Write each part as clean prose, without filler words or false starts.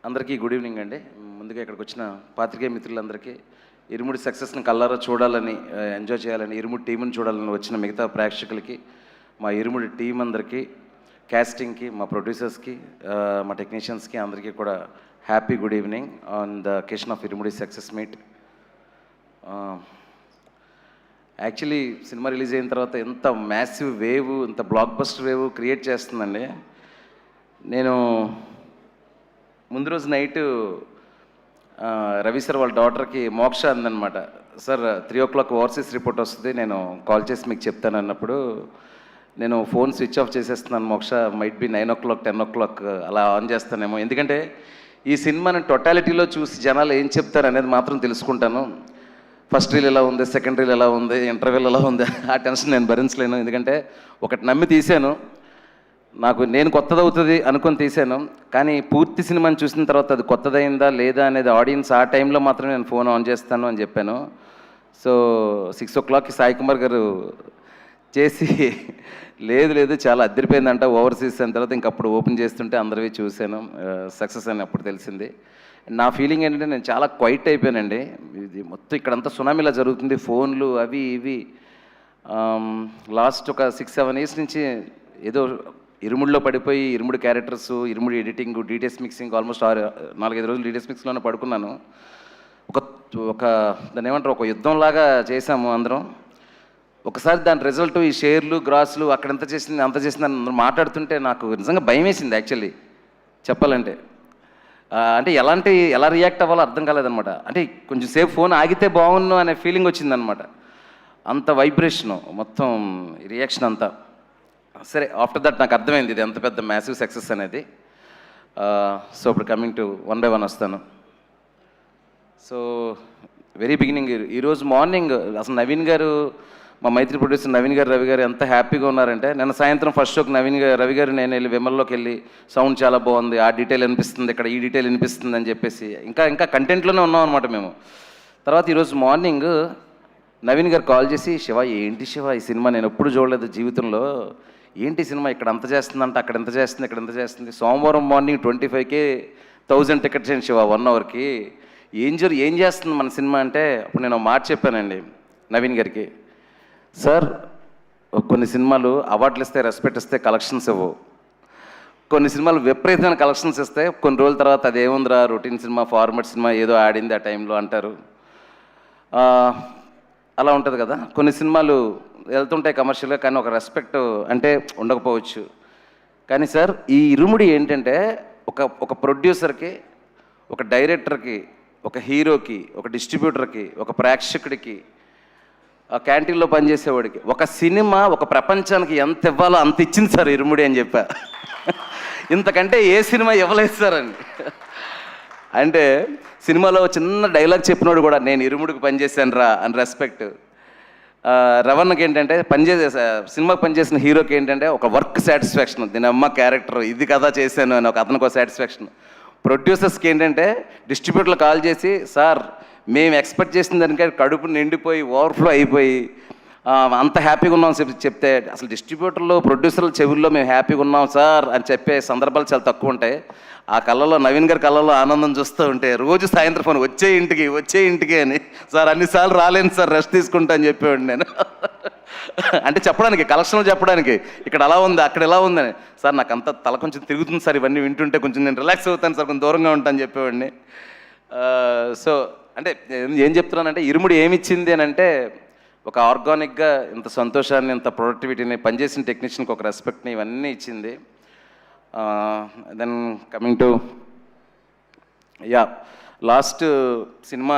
అందరికీ good evening అండి. ముందుగా ఇక్కడికి వచ్చిన పాత్రికేయ మిత్రులందరికీ ఇరుముడి సక్సెస్ని కళ్ళారా చూడాలని, ఎంజాయ్ చేయాలని, ఇరుముడి టీంని చూడాలని వచ్చిన మిగతా ప్రేక్షకులకి, మా ఇరుముడి టీం అందరికీ, క్యాస్టింగ్కి, మా ప్రొడ్యూసర్స్కి, మా టెక్నీషియన్స్కి అందరికీ కూడా happy good evening on the occasion of irumudi success meet. Actually cinema release అయిన తర్వాత ఎంత మ్యాసివ్ వేవ్, ఇంత బ్లాక్ బస్టర్ వేవ్ క్రియేట్ చేస్తుందండి. నేను ముందు రోజు నైట్ రవి సార్ వాళ్ళ డాటర్కి మోక్ష అందనమాట, సార్ 3 o'clock ఓవర్సీస్ రిపోర్ట్ వస్తుంది, నేను కాల్ చేసి మీకు చెప్తాను అన్నప్పుడు నేను ఫోన్ స్విచ్ ఆఫ్ చేసేస్తున్నాను. మోక్ష మైట్ బి 9 o'clock 10 o'clock అలా ఆన్ చేస్తానేమో, ఎందుకంటే ఈ సినిమాని టోటాలిటీలో చూసి జనాలు ఏం చెప్తారు అనేది మాత్రం తెలుసుకుంటాను. ఫస్ట్ రీల్ ఎలా ఉంది, సెకండ్ రీల్ ఎలా ఉంది, ఇంటర్వెల్ ఎలా ఉంది, ఆ టెన్షన్ నేను భరించలేను. ఎందుకంటే ఒకటి నమ్మి తీశాను, నేను కొత్తదవుతుంది అనుకొని తీశాను, కానీ పూర్తి సినిమాని చూసిన తర్వాత అది కొత్తదైందా లేదా అనేది ఆడియన్స్ ఆ టైంలో మాత్రమే నేను ఫోన్ ఆన్ చేస్తాను అని చెప్పాను. సో 6 o'clockకి సాయి కుమార్ గారు చేసి లేదు చాలా అద్దరిపోయిందంట ఓవర్సీస్ అయిన తర్వాత ఇంకప్పుడు ఓపెన్ చేస్తుంటే అందరివి చూశాను, సక్సెస్ అని అప్పుడు తెలిసింది. నా ఫీలింగ్ ఏంటంటే నేను చాలా క్వైట్ అయిపోయానండి. ఇది మొత్తం ఇక్కడంతా సునామీలా జరుగుతుంది, ఫోన్లు అవి ఇవి. లాస్ట్ ఒక 6-7 years నుంచి ఏదో ఇరుముడిలో పడిపోయి ఇరుముడి క్యారెక్టర్స్, ఇరుముడి ఎడిటింగ్, డీటెయిల్స్ మిక్సింగ్, ఆల్మోస్ట్ 4-5 రోజులు డీటెయిల్స్ మిక్స్లోనే పడుకున్నాను. ఒక దాన్ని ఏమంటారు, ఒక యుద్ధంలాగా చేశాము అందరం. ఒకసారి దాని రిజల్ట్ ఈ షేర్లు గ్రాస్లు అక్కడంత చేసింది అంత చేసింది అందరూ మాట్లాడుతుంటే నాకు నిజంగా భయం వేసింది యాక్చువల్లీ చెప్పాలంటే. అంటే ఎలా రియాక్ట్ అవ్వాలో అర్థం కాలేదనమాట. అంటే కొంచెం సేపు ఫోన్ ఆగితే బాగుండు అనే ఫీలింగ్ వచ్చిందనమాట. అంత వైబ్రేషను మొత్తం రియాక్షన్ అంతా. సరే, ఆఫ్టర్ దట్ నాకు అర్థమైంది ఇది ఎంత పెద్ద మ్యాసివ్ సక్సెస్ అనేది. సో ఇప్పుడు కమింగ్ టు 1 by 1 వస్తాను. సో వెరీ బిగినింగ్, ఈరోజు మార్నింగ్ అసలు నవీన్ గారు, మా మైత్రి ప్రొడ్యూసర్ నవీన్ గారు, రవి గారు ఎంత హ్యాపీగా ఉన్నారంటే, నిన్న సాయంత్రం ఫస్ట్ షోకి రవి గారు నేను వెళ్ళి విమల్లోకి వెళ్ళి సౌండ్ చాలా బాగుంది, ఆ డీటెయిల్ అనిపిస్తుంది, ఇక్కడ ఈ డీటెయిల్ అనిపిస్తుంది అని చెప్పేసి ఇంకా కంటెంట్లోనే ఉన్నాం అనమాట మేము. తర్వాత ఈరోజు మార్నింగ్ నవీన్ గారు కాల్ చేసి, ఏంటి శివ ఈ సినిమా నేను ఎప్పుడు చూడలేదు జీవితంలో, ఏంటి సినిమా ఇక్కడ అంత చేస్తుందంట, అక్కడ ఎంత చేస్తుంది, ఇక్కడ ఎంత చేస్తుంది, సోమవారం మార్నింగ్ 25,000 టికెట్స్ అండి శివ 1 hourకి, ఏం చేస్తుంది మన సినిమా అంటే, అప్పుడు నేను మాట చెప్పానండి నవీన్ గారికి, సార్ కొన్ని సినిమాలు అవార్డులు ఇస్తే, రెస్పెక్ట్ ఇస్తే కలెక్షన్స్ ఇవ్వవు, కొన్ని సినిమాలు విపరీతమైన కలెక్షన్స్ ఇస్తే కొన్ని రోజుల తర్వాత అదేముందిరా రొటీన్ సినిమా, ఫార్మాట్ సినిమా, ఏదో ఆడింది ఆ టైంలో అంటారు. అలా ఉంటుంది కదా, కొన్ని సినిమాలు వెళ్తుంటాయి కమర్షియల్గా, కానీ ఒక రెస్పెక్ట్ అంటే ఉండకపోవచ్చు. కానీ సార్ ఈ ఇరుముడి ఏంటంటే ఒక ప్రొడ్యూసర్కి, ఒక డైరెక్టర్కి, ఒక హీరోకి, ఒక డిస్ట్రిబ్యూటర్కి, ఒక ప్రేక్షకుడికి, క్యాంటీన్లో పనిచేసేవాడికి, ఒక సినిమా ఒక ప్రపంచానికి ఎంత ఇవ్వాలో అంత ఇచ్చింది సార్ ఇరుముడి అని చెప్పా. ఇంతకంటే ఏ సినిమా ఇవ్వలేదు సార్ అని. అంటే సినిమాలో చిన్న డైలాగ్ చెప్పినోడు కూడా నేను ఇరుముడికి పనిచేశాను రా అని రెస్పెక్ట్. రవణకి ఏంటంటే సినిమాకి పనిచేసిన హీరోకి ఏంటంటే ఒక వర్క్ సాటిస్ఫాక్షన్, దీని అమ్మ క్యారెక్టర్ ఇది కదా చేశాను అని అతనికి ఒక సాటిస్ఫాక్షన్. ప్రొడ్యూసర్స్కి ఏంటంటే డిస్ట్రిబ్యూటర్లు కాల్ చేసి, సార్ మేము ఎక్స్పెక్ట్ చేసిన దానికంటే కడుపు నిండిపోయి ఓవర్ఫ్లో అయిపోయి అంత హ్యాపీగా ఉన్నాం చెప్తే, అసలు డిస్ట్రిబ్యూటర్లు ప్రొడ్యూసర్ల చెవుల్లో మేము హ్యాపీగా ఉన్నాం సార్ అని చెప్పే సందర్భాలు చాలా తక్కువ ఉంటాయి. ఆ కళ్ళలో నవీన్ గారి కళ్ళలో ఆనందం చూస్తూ ఉంటే రోజు సాయంత్రం ఫోన్ వచ్చే ఇంటికి అని, సార్ అన్నిసార్లు రాలేను సార్ రెస్ట్ తీసుకుంటా అని చెప్పేవాడిని నేను. అంటే చెప్పడానికి, కలెక్షన్లు చెప్పడానికి, ఇక్కడ అలా ఉంది అక్కడ ఎలా ఉందని, సార్ నాకు అంత తల కొంచెం తిరుగుతుంది సార్ ఇవన్నీ వింటుంటే, కొంచెం నేను రిలాక్స్ అవుతాను సార్, కొంచెం దూరంగా ఉంటాను చెప్పేవాడిని. సో అంటే ఏం చెప్తున్నానంటే, ఇరుముడి ఏమిచ్చింది అని అంటే, ఒక ఆర్గానిక్గా ఇంత సంతోషాన్ని, ఇంత ప్రొడక్టివిటీని, పనిచేసిన టెక్నీషియన్కి ఒక రెస్పెక్ట్ని, ఇవన్నీ ఇచ్చింది. Then coming to last cinema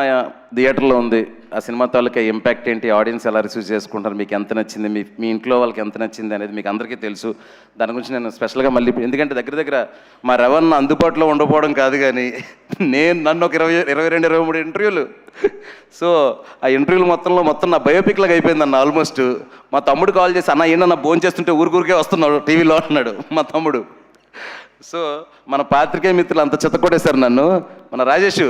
థియేటర్లో ఉంది, ఆ సినిమా తాలూకా ఇంపాక్ట్ ఏంటి, ఆడియన్స్ ఎలా రిసీవ్ చేసుకుంటారు, మీకు ఎంత నచ్చింది, మీ ఇంట్లో వాళ్ళకి ఎంత నచ్చింది అనేది మీకు అందరికీ తెలుసు. దాని గురించి నేను స్పెషల్గా మళ్ళీ, ఎందుకంటే దగ్గర మా రవణ అందుబాటులో ఉండకపోవడం కాదు, కానీ నన్ను ఒక 22-23 ఇంటర్వ్యూలు, సో ఆ ఇంటర్వ్యూలు మొత్తం నా బయోపిక్ లాగా అయిపోయింది అన్న ఆల్మోస్ట్. మా తమ్ముడు కాల్ చేసి, అన్న ఏంటన్నా భోజనం చేస్తుంటే ఊరికే వస్తున్నాడు టీవీలో అన్నాడు మా తమ్ముడు. సో మన పాత్రికేయ మిత్రులు అంత చెత్తకొట్టేశారు నన్ను. మన రాజేష్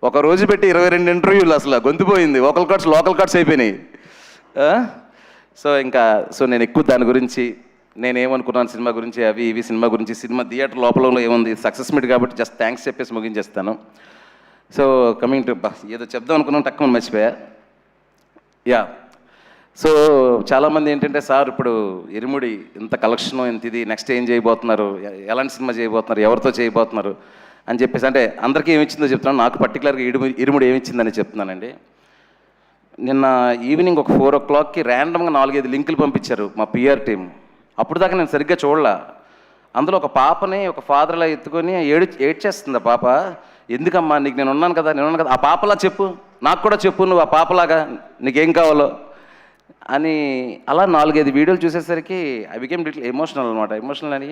ఒక రోజు పెట్టి 22 ఇంటర్వ్యూలు, అసలు గొంతుపోయింది, లోకల్ కార్డ్స్ అయిపోయినాయి. సో నేను ఎక్కువ దాని గురించి నేనేమనుకున్నాను సినిమా గురించి, అవి ఇవి సినిమా గురించి, సినిమా థియేటర్ లోపల ఏముంది, సక్సెస్ మీట్ కాబట్టి జస్ట్ థ్యాంక్స్ చెప్పేసి ముగించేస్తాను. సో కమింగ్ టు ఏదో చెప్దాం అనుకున్నాను, తక్కువ మర్చిపోయా. యా, సో చాలామంది ఏంటంటే, సార్ ఇప్పుడు ఇరుముడి ఇంత కలెక్షన్, ఇంత ఇది, నెక్స్ట్ ఏం చేయబోతున్నారు, ఎలాంటి సినిమా చేయబోతున్నారు, ఎవరితో చేయబోతున్నారు అని చెప్పేసి, అంటే అందరికీ ఏమిచ్చిందో చెప్తున్నాను, నాకు పర్టికులర్గా ఇరుముడి ఏమిచ్చిందని చెప్తున్నానండి. నిన్న ఈవినింగ్ ఒక 4 o'clockకి ర్యాండమ్గా 4-5 లింకులు పంపించారు మా పిఆర్ టీం. అప్పుడు దాకా నేను సరిగ్గా చూడలా. అందులో ఒక పాపని ఒక ఫాదర్లా ఎత్తుకొని ఏడ్చేస్తుంది ఆ పాప. ఎందుకమ్మా, నీకు నేను ఉన్నాను కదా, ఆ పాపలా చెప్పు, నాకు కూడా చెప్పు, నువ్వు ఆ పాపలాగా నీకేం కావాలో అని. అలా 4-5 వీడియోలు చూసేసరికి ఐ బికేమ్ లిటిల్ ఎమోషనల్ అనమాట. ఎమోషనల్ అని,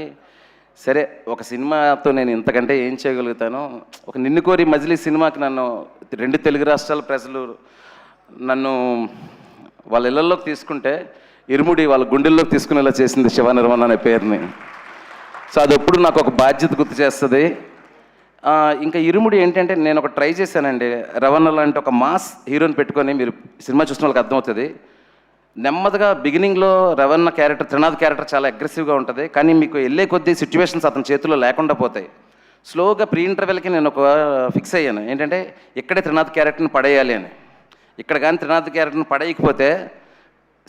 సరే ఒక సినిమాతో నేను ఇంతకంటే ఏం చేయగలుగుతాను. ఒక నిన్ను కోరి మజిలీ సినిమాకి నన్ను 2 తెలుగు రాష్ట్రాల ప్రజలు నన్ను వాళ్ళ ఇళ్లలోకి తీసుకుంటే, ఇరుముడి వాళ్ళ గుండెల్లోకి తీసుకునేలా చేసింది శివ నిర్మణ అనే పేరుని. సో అది ఎప్పుడు నాకు ఒక బాధ్యత గుర్తు చేస్తుంది. ఇంకా ఇరుముడి ఏంటంటే, నేను ఒక ట్రై చేశానండి. రవణ లాంటి ఒక మాస్ హీరోని పెట్టుకొని, మీరు సినిమా చూసిన వాళ్ళకి అర్థమవుతుంది. నెమ్మదిగా బిగినింగ్లో రవణ క్యారెక్టర్, త్రినాథ్ క్యారెక్టర్ చాలా అగ్రెసివ్గా ఉంటుంది, కానీ మీకు వెళ్ళే కొద్దీ సిచ్యువేషన్స్ అతని చేతుల్లో లేకుండా పోతాయి. స్లోగా ప్రీ ఇంటర్వెల్కి నేను ఒక ఫిక్స్ అయ్యాను, ఏంటంటే ఇక్కడే త్రినాథ్ క్యారెక్టర్ని పడేయాలి అని. ఇక్కడ కానీ త్రినాథ్ క్యారెక్టర్ని పడేయకపోతే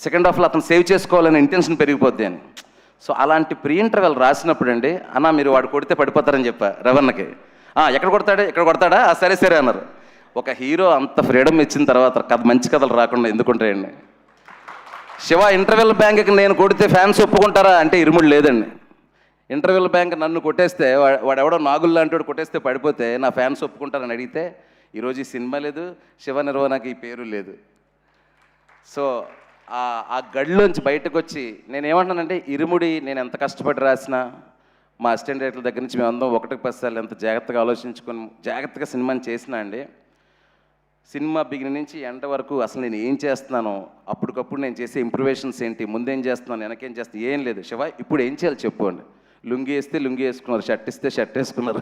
సెకండ్ హాఫ్లో అతను సేవ్ చేసుకోవాలని ఇంటెన్షన్ పెరిగిపోద్ది అని. సో అలాంటి ప్రీ ఇంటర్వెల్ రాసినప్పుడు అండి, అన్న మీరు వాడు కొడితే పడిపోతారని చెప్పా రవణకి. ఎక్కడ కొడతాడే, ఇక్కడ కొడతాడా, సరే సరే అన్నారు. ఒక హీరో అంత ఫ్రీడమ్ ఇచ్చిన తర్వాత కథ, మంచి కథలు రాకుండా ఎందుకుంటాయండి. శివ ఇంటర్వెల్ బ్యాంక్కి నేను కొడితే ఫ్యాన్స్ ఒప్పుకుంటారా అంటే ఇరుముడు లేదండి. ఇంటర్వెల్ బ్యాంక్ నన్ను కొట్టేస్తే, వాడెవడో నాగుల్ లాంటి వాడు కొట్టేస్తే పడిపోతే నా ఫ్యాన్స్ ఒప్పుకుంటారని అడిగితే, ఈరోజు ఈ సినిమా లేదు, శివ నిర్వహణకి ఈ పేరు లేదు. సో ఆ గడిలోంచి బయటకు వచ్చి నేనేమంటానంటే, ఇరుముడి నేను ఎంత కష్టపడి రాసినా, మా అసిస్టెంట్ డైరెక్టర్ దగ్గర నుంచి మేమందరం 1-10 సార్లు ఎంత జాగ్రత్తగా ఆలోచించుకొని జాగ్రత్తగా సినిమాని చేసినా అండి, సినిమా బిగిన నుంచి ఎండ వరకు అసలు నేను ఏం చేస్తున్నానో, అప్పటికప్పుడు నేను చేసే ఇంప్రూవేషన్స్ ఏంటి, ముందేం చేస్తున్నాను, వెనకేం చేస్తాను, ఏం లేదు. శివ ఇప్పుడు ఏం చేయాలి చెప్పు అండి. లుంగి వేస్తే లుంగి వేసుకున్నారు, షర్ట్ ఇస్తే షర్ట్ వేసుకున్నారు.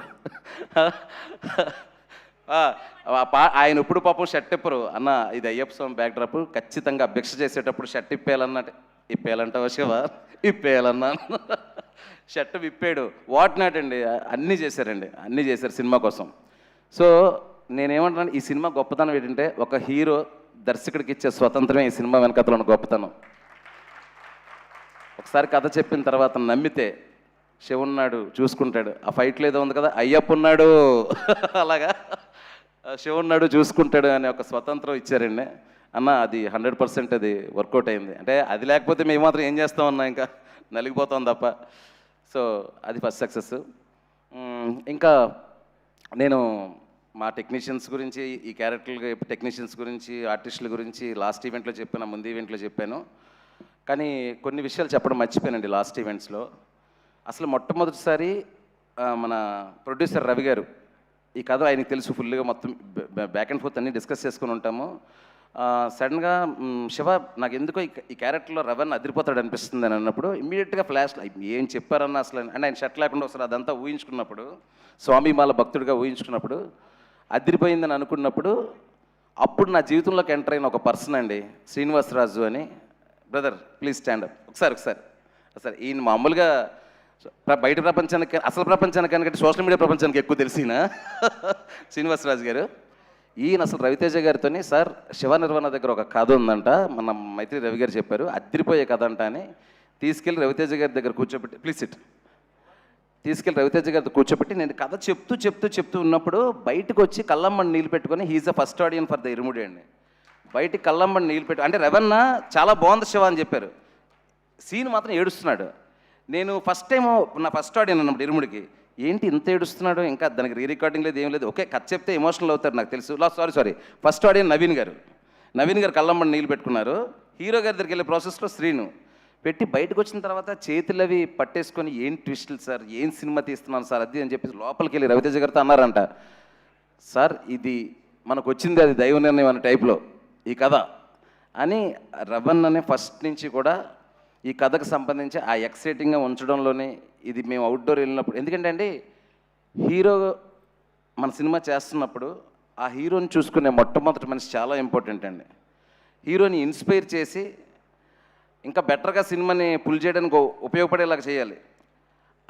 ఆయన ఇప్పుడు పాపం షర్ట్ ఇప్పరు. అన్న ఇది అయ్యప్ప స్వామి బ్యాక్ డ్రాప్, ఖచ్చితంగా భిక్ష చేసేటప్పుడు షర్ట్ ఇప్పేయాలన్నట్టు. ఇప్పేయాలంటావా శివ, ఇప్పేయాలన్నా. షర్ట్ విప్పాడు, వాట్ నాట్ అండి, అన్నీ చేశారండి, అన్నీ చేశారు సినిమా కోసం. సో నేనేమంటున్నాను, ఈ సినిమా గొప్పతనం ఏంటంటే, ఒక హీరో దర్శకుడికి ఇచ్చే స్వతంత్రమే ఈ సినిమా వెనకతలో ఉన్న గొప్పతనం. ఒకసారి కథ చెప్పిన తర్వాత నమ్మితే శివ ఉన్నాడు చూసుకుంటాడు. ఆ ఫైట్లో ఏదో ఉంది కదా, అయ్యప్ప ఉన్నాడు అలాగా శివ ఉన్నాడు చూసుకుంటాడు అనే ఒక స్వతంత్రం ఇచ్చారండి. అన్న అది 100% అది వర్కౌట్ అయింది. అంటే అది లేకపోతే మేము మాత్రం ఏం చేస్తామన్నా, ఇంకా నలిగిపోతాం తప్ప. సో అది ఫస్ట్ సక్సెస్. ఇంకా నేను మా టెక్నీషియన్స్ గురించి, ఈ క్యారెక్టర్లు టెక్నీషియన్స్ గురించి, ఆర్టిస్టుల గురించి లాస్ట్ ఈవెంట్లో చెప్పాను, ముందు ఈవెంట్లో చెప్పాను. కానీ కొన్ని విషయాలు చెప్పడం మర్చిపోయానండి లాస్ట్ ఈవెంట్స్లో. అసలు మొట్టమొదటిసారి మన ప్రొడ్యూసర్ రవి గారు, ఈ కథ ఆయనకి తెలుసు ఫుల్గా, మొత్తం బ్యాక్ అండ్ ఫోర్త్ అన్నీ డిస్కస్ చేసుకుని ఉంటాము. సడన్గా శివ నాకు ఎందుకో ఈ క్యారెక్టర్లో రవణ్ అదిరిపోతాడు అనిపిస్తుంది అని అన్నప్పుడు, ఇమ్మీడియట్గా ఫ్లాష్ ఏం చెప్పారన్న అసలు అంటే, ఆయన షర్ట్ లేకుండా ఒకసారి అదంతా ఊహించుకున్నప్పుడు, స్వామిమాల భక్తుడిగా ఊహించుకున్నప్పుడు అదిరిపోయిందని అనుకున్నప్పుడు, అప్పుడు నా జీవితంలోకి ఎంటర్ అయిన ఒక పర్సన్ అండి, శ్రీనివాసరాజు అని. Brother please stand up. ఒకసారి ఈయన మామూలుగా బయట ప్రపంచానికి, అసలు ప్రపంచానికంటే సోషల్ మీడియా ప్రపంచానికి ఎక్కువ తెలిసిన శ్రీనివాసరాజు గారు. ఈయన అసలు రవితేజ గారితో, సార్ శివ నిర్వహణ దగ్గర ఒక కథ ఉందంట, మన మైత్రి రవి గారు చెప్పారు, అదిరిపోయే కథ అంట అని తీసుకెళ్ళి రవితేజ గారి దగ్గర కూర్చోబెట్టి, ప్లీజ్ సిట్, తీసుకెళ్ళి రవితేజ గారితో కూర్చోబెట్టి నేను కథ చెప్తూ ఉన్నప్పుడు బయటకు వచ్చి కళ్ళమ్మని నీళ్ళు పెట్టుకొని, he is the first audience for the Irumudi అండి. బయటికి కళ్ళమ్మని నీళ్ళు పెట్టు అంటే, రవణ చాలా బాగుంది శివ అని చెప్పారు, సీన్ మాత్రం ఏడుస్తున్నాడు. నేను ఫస్ట్ టైం నా ఫస్ట్ ఆడియన్ అన్నప్పుడు ఇరుముడికి, ఏంటి ఇంత ఏడుస్తున్నాడు, ఇంకా దానికి రీ రికార్డింగ్ లేదు, ఏం లేదు, ఓకే కథ చెప్తే ఎమోషనల్ అవుతారు నాకు తెలుసు. సారీ ఫస్ట్ ఆడియన్ నవీన్ గారు కళ్ళమ్మని నీళ్ళు పెట్టుకున్నారు. హీరో గారి దగ్గరికి వెళ్ళే ప్రాసెస్లో శ్రీను పెట్టి బయటకు వచ్చిన తర్వాత చేతులు అవి పట్టేసుకొని, ఏం ట్విస్టులు సార్, ఏం సినిమా తీస్తున్నాను సార్ అది అని చెప్పేసి లోపలికి వెళ్ళి రవితేజ గారితో అన్నారంట, సార్ ఇది మనకు వచ్చింది అది దైవ నిర్ణయం అనే టైప్లో ఈ కథ అని. రవణ్ అనే ఫస్ట్ నుంచి కూడా ఈ కథకు సంబంధించి ఆ ఎక్సైటింగ్గా ఉంచడంలోనే, ఇది మేము అవుట్డోర్ వెళ్ళినప్పుడు, ఎందుకంటే అండి హీరో మన సినిమా చేస్తున్నప్పుడు ఆ హీరోని చూసుకునే మొట్టమొదటి మనిషి చాలా ఇంపార్టెంట్ అండి. హీరోని ఇన్స్పైర్ చేసి ఇంకా బెటర్గా సినిమాని పుల్ చేయడానికి ఉపయోగపడేలాగా చేయాలి.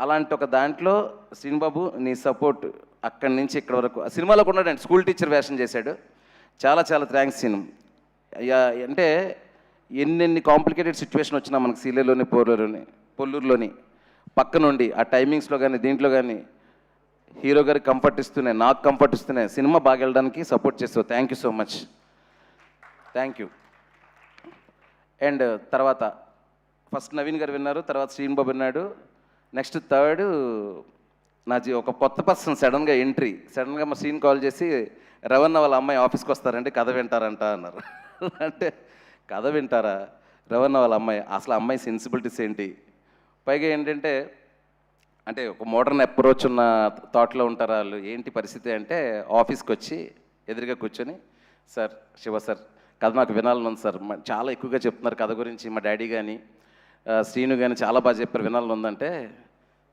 అలాంటి ఒక దాంట్లో శ్రీనుబాబు నీ సపోర్ట్ అక్కడి నుంచి ఇక్కడి వరకు ఆ సినిమాలో ఉన్నాడండి, స్కూల్ టీచర్ వేషం చేశాడు. చాలా చాలా థ్యాంక్స్ సీను. అంటే ఎన్నెన్ని కాంప్లికేటెడ్ సిచ్యువేషన్ వచ్చినా మనకు సీలేలోని పొల్లూరులోని పక్క నుండి ఆ టైమింగ్స్లో కానీ దీంట్లో కానీ హీరో గారికి కంఫర్ట్ ఇస్తున్నాయి, నాకు కంఫర్ట్ ఇస్తున్నాయి, సినిమా బాగా వెళ్ళడానికి సపోర్ట్ చేస్తావు. Thank you so much, thank you. And తర్వాత ఫస్ట్ నవీన్ గారు విన్నారు, తర్వాత శ్రీనుబాబు విన్నాడు. నెక్స్ట్ థర్డ్ ఒక కొత్త పర్సన్ సడన్గా ఎంట్రీ. సడన్గా మా శ్రీని కాల్ చేసి రవణ వాళ్ళ అమ్మాయి ఆఫీస్కి వస్తారంటే కథ వింటారంట అన్నారు. అంటే కథ వింటారా? రవణ వాళ్ళ అమ్మాయి, అసలు అమ్మాయి సెన్సిబిలిటీస్ ఏంటి? పైగా ఏంటంటే అంటే ఒక మోడర్న్ అప్రోచ్ ఉన్న థాట్లో ఉంటారు వాళ్ళు. ఏంటి పరిస్థితి అంటే ఆఫీస్కి వచ్చి ఎదురుగా కూర్చొని, సార్ శివ సార్ కథ నాకు వినాలని ఉంది సార్, చాలా ఎక్కువగా చెప్తున్నారు కథ గురించి, మా డాడీ కానీ శ్రీను కానీ చాలా బాగా చెప్పారు, వినాలని ఉందంటే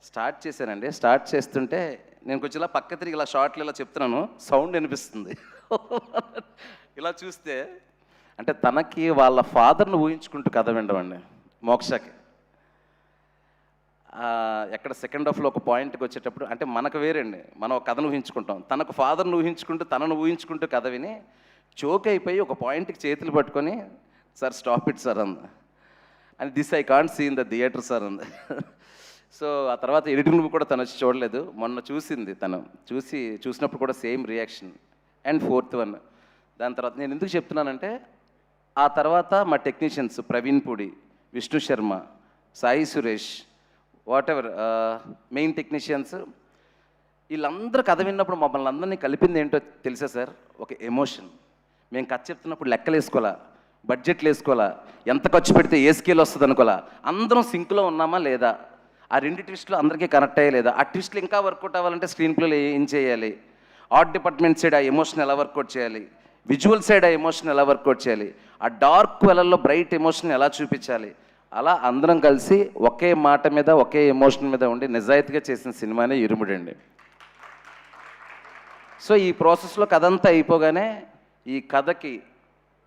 స్టార్ట్ చేశానండి. స్టార్ట్ చేస్తుంటే నేను కొంచెం ఇలా పక్క తిరిగి ఇలా షార్ట్లు ఇలా చెప్తున్నాను, సౌండ్ వినిపిస్తుంది. ఇలా చూస్తే అంటే తనకి వాళ్ళ ఫాదర్ను ఊహించుకుంటూ కథ వినడం మోక్షకి. ఎక్కడ సెకండ్ హాఫ్లో ఒక పాయింట్కి వచ్చేటప్పుడు అంటే మనకు వేరండి, మనం ఒక కథను ఊహించుకుంటాం, తనకు ఫాదర్ను ఊహించుకుంటూ తనను ఊహించుకుంటూ కథ విని చోక్ అయిపోయి ఒక పాయింట్కి చేతులు పట్టుకొని సార్ స్టాప్ ఇట్ సార్ అంది. And this I can't see in the theatre sir అంది. సో ఆ తర్వాత ఎడిటింగ్ రూమ్ కూడా తను వచ్చి చూడలేదు, మొన్న చూసింది. తను చూసినప్పుడు కూడా same reaction. And fourth one, దాని తర్వాత నేను ఎందుకు చెప్తున్నానంటే ఆ తర్వాత మా technicians Praveen Pudi, Vishnu Sharma, Sai Suresh, what ever main technicians, వీళ్ళందరూ కథ విన్నప్పుడు మమ్మల్ని అందరినీ కలిపింది ఏంటో తెలుసా సార్? ఒక ఎమోషన్. మేము కథ చెప్తున్నప్పుడు లెక్కలు వేసుకోవాలా, బడ్జెట్లు వేసుకోవాలా, ఎంత ఖర్చు పెడితే ఏ స్కేల్ వస్తుంది అనుకోవాలా, అందరం సింక్లో ఉన్నామా లేదా, ఆ రెండు ట్విస్టులు అందరికీ కనెక్ట్ అయ్యలేదా, ఆ ట్విస్టులు ఇంకా వర్కౌట్ అవ్వాలంటే స్క్రీన్ ప్లేలో ఏం చేయాలి, ఆర్ట్ డిపార్ట్మెంట్ సైడ్ ఆ ఎమోషన్ ఎలా వర్కౌట్ చేయాలి, విజువల్ సైడ్ ఆ ఎమోషన్ ఎలా వర్కౌట్ చేయాలి, ఆ డార్క్ వెలల్లో బ్రైట్ ఎమోషన్ ఎలా చూపించాలి, అలా అందరం కలిసి ఒకే మాట మీద ఒకే ఎమోషన్ మీద ఉండి నిజాయితీగా చేసిన సినిమానే ఇరుముడండి. సో ఈ ప్రాసెస్లో కథ అంతా అయిపోగానే ఈ కథకి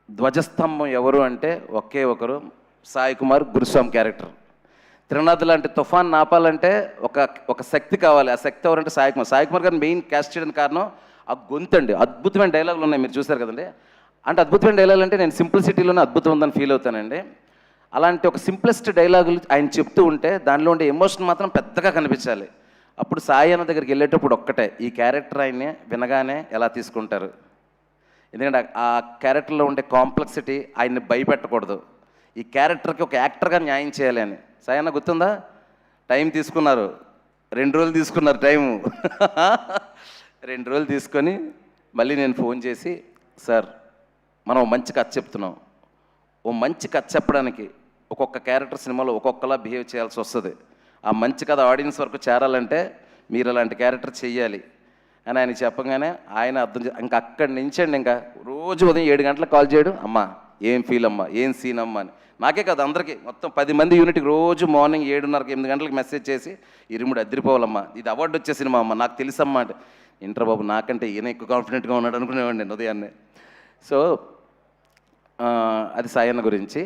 ధ్వజస్తంభం ఎవరు అంటే ఒకే ఒకరు, సాయి కుమార్ గురుస్వామి క్యారెక్టర్. త్రినాథ్ లాంటి తుఫాన్ ఆపాలంటే ఒక శక్తి కావాలి. ఆ శక్తి ఎవరంటే సాయి కుమార్. సాయి కుమార్ గారిని మెయిన్ క్యాస్ట్ చేయడానికి కారణం ఆ గొంతండి. అద్భుతమైన డైలాగులు ఉన్నాయి, మీరు చూసారు కదండి. అంటే అద్భుతమైన డైలాగులు అంటే నేను సింప్లిసిటీలోనే అద్భుతం ఉందని ఫీల్ అవుతానండి. అలాంటి ఒక సింప్లెస్ట్ డైలాగులు ఆయన చెప్తూ ఉంటే దానిలో ఉండే ఎమోషన్ మాత్రం పెద్దగా కనిపించాలి. అప్పుడు సాయి అన్న దగ్గరికి వెళ్ళేటప్పుడు ఒక్కటే, ఈ క్యారెక్టర్ ఆయన్ని వినగానే ఎలా తీసుకుంటారు, ఎందుకంటే ఆ క్యారెక్టర్లో ఉండే కాంప్లెక్సిటీ ఆయన్ని భయపెట్టకూడదు, ఈ క్యారెక్టర్కి ఒక యాక్టర్గా న్యాయం చేయాలి అని. సాయి అన్న గుర్తుందా? టైం తీసుకున్నారు, 2 రోజులు తీసుకున్నారు టైము. 2 రోజులు తీసుకొని మళ్ళీ నేను ఫోన్ చేసి, సార్ మనం మంచి కథ చెప్తున్నాం, ఓ మంచి కథ చెప్పడానికి ఒక్కొక్క క్యారెక్టర్ సినిమాలో ఒక్కొక్కలా బిహేవ్ చేయాల్సి వస్తుంది, ఆ మంచి కథ ఆడియన్స్ వరకు చేరాలంటే మీరు అలాంటి క్యారెక్టర్ చెయ్యాలి అని ఆయన చెప్పగానే ఆయన అర్థం ఇంకా అక్కడి నుంచి అండి ఇంకా రోజు ఉదయం 7 గంటలకు కాల్ చేయడం, అమ్మా ఏం ఫీల్ అమ్మా, ఏం సీన్ అమ్మా అని. నాకే కాదు అందరికీ, మొత్తం 10 మంది యూనిట్కి రోజు మార్నింగ్ 7:30 8 గంటలకు మెసేజ్ చేసి, ఇరుముడు అదిరిపోవాలమ్మా, ఇది అవార్డు వచ్చే సినిమా అమ్మ, నాకు తెలుసమ్మా అంటే, ఇంటర్ బాబు నాకంటే ఈయన ఎక్కువ కాన్ఫిడెంట్గా ఉన్నాడు అనుకునేవాడిని నేను ఉదయాన్నే. సో అది సాయన్న గురించి.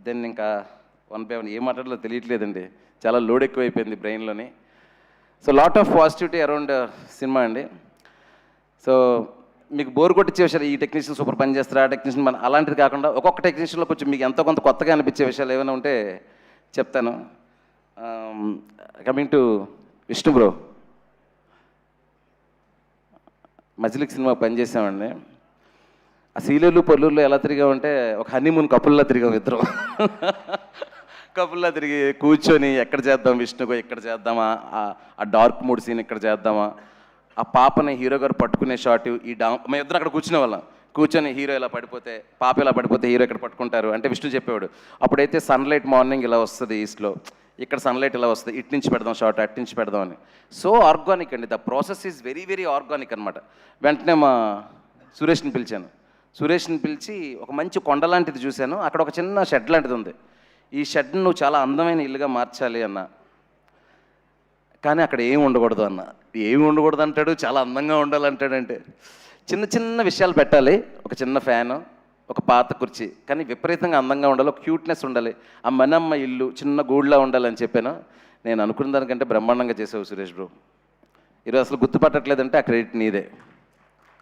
దెన్ ఇంకా 1 by 1 ఏం మాట్లాడాలో తెలియట్లేదండి, చాలా లోడ్ ఎక్కువైపోయింది బ్రెయిన్లోని. So lot of positivity around cinema అండి. సో మీకు బోర్ కొట్టించే విషయాలు, ఈ టెక్నీషియన్ సూపర్ పని చేస్తారు, ఆ టెక్నీషియన్ మన అలాంటిది కాకుండా ఒక్కొక్క టెక్నీషియన్లో కొంచెం మీకు ఎంతో కొంత కొత్తగా అనిపించే విషయాలు ఏమైనా ఉంటే చెప్తాను. కమింగ్ టు విష్ణు బ్రో, మజిలిక్ సినిమా పనిచేసామండి. ఆ సీలేరు పొల్లూరులో ఎలా తిరిగామంటే ఒక హనీమూన్ కపుల్లా తిరిగాం ఇద్దరం. కపుల్లా తిరిగి కూర్చొని ఎక్కడ చేద్దాం విష్ణుగో, ఇక్కడ చేద్దామా, ఆ డార్క్ మూడ్ సీన్ ఇక్కడ చేద్దామా, ఆ పాపని హీరో గారు పట్టుకునే షాట్, మేము ఇద్దరు అక్కడ కూర్చునే వాళ్ళం. కూర్చొని హీరో ఇలా పడిపోతే, పాప ఇలా పడిపోతే హీరో ఇక్కడ పట్టుకుంటారు అంటే విష్ణు చెప్పేవాడు. అప్పుడైతే సన్లైట్ మార్నింగ్ ఇలా వస్తుంది ఈస్ట్లో, ఇక్కడ సన్లైట్ ఇలా వస్తుంది, ఇటు నుంచి పెడదాం షార్ట్, అటు నుంచి పెడదాం అని. సో ఆర్గానిక్ అండి, the process is very very organic అనమాట. వెంటనే మా సురేష్ని పిలిచాను. సురేష్ని పిలిచి ఒక మంచి కొండ లాంటిది చూశాను, అక్కడ ఒక చిన్న షెడ్ లాంటిది ఉంది, ఈ షెడ్ని నువ్వు చాలా అందమైన ఇల్లుగా మార్చాలి అన్న, కానీ అక్కడ ఏమి ఉండకూడదు అన్న. ఏమి ఉండకూడదు అంటాడు, చాలా అందంగా ఉండాలంటాడంటే చిన్న చిన్న విషయాలు పెట్టాలి, ఒక చిన్న ఫ్యాను, ఒక పాత కుర్చీ, కానీ విపరీతంగా అందంగా ఉండాలి, ఒక క్యూట్నెస్ ఉండాలి, ఆ మనమ్మ ఇల్లు చిన్న గూడులా ఉండాలని చెప్పాను. నేను అనుకున్న దానికంటే బ్రహ్మాండంగా చేసావు సురేష్ బ్రో. ఈరోజు అసలు గుర్తుపట్టట్లేదంటే ఆ క్రెడిట్ నీదే.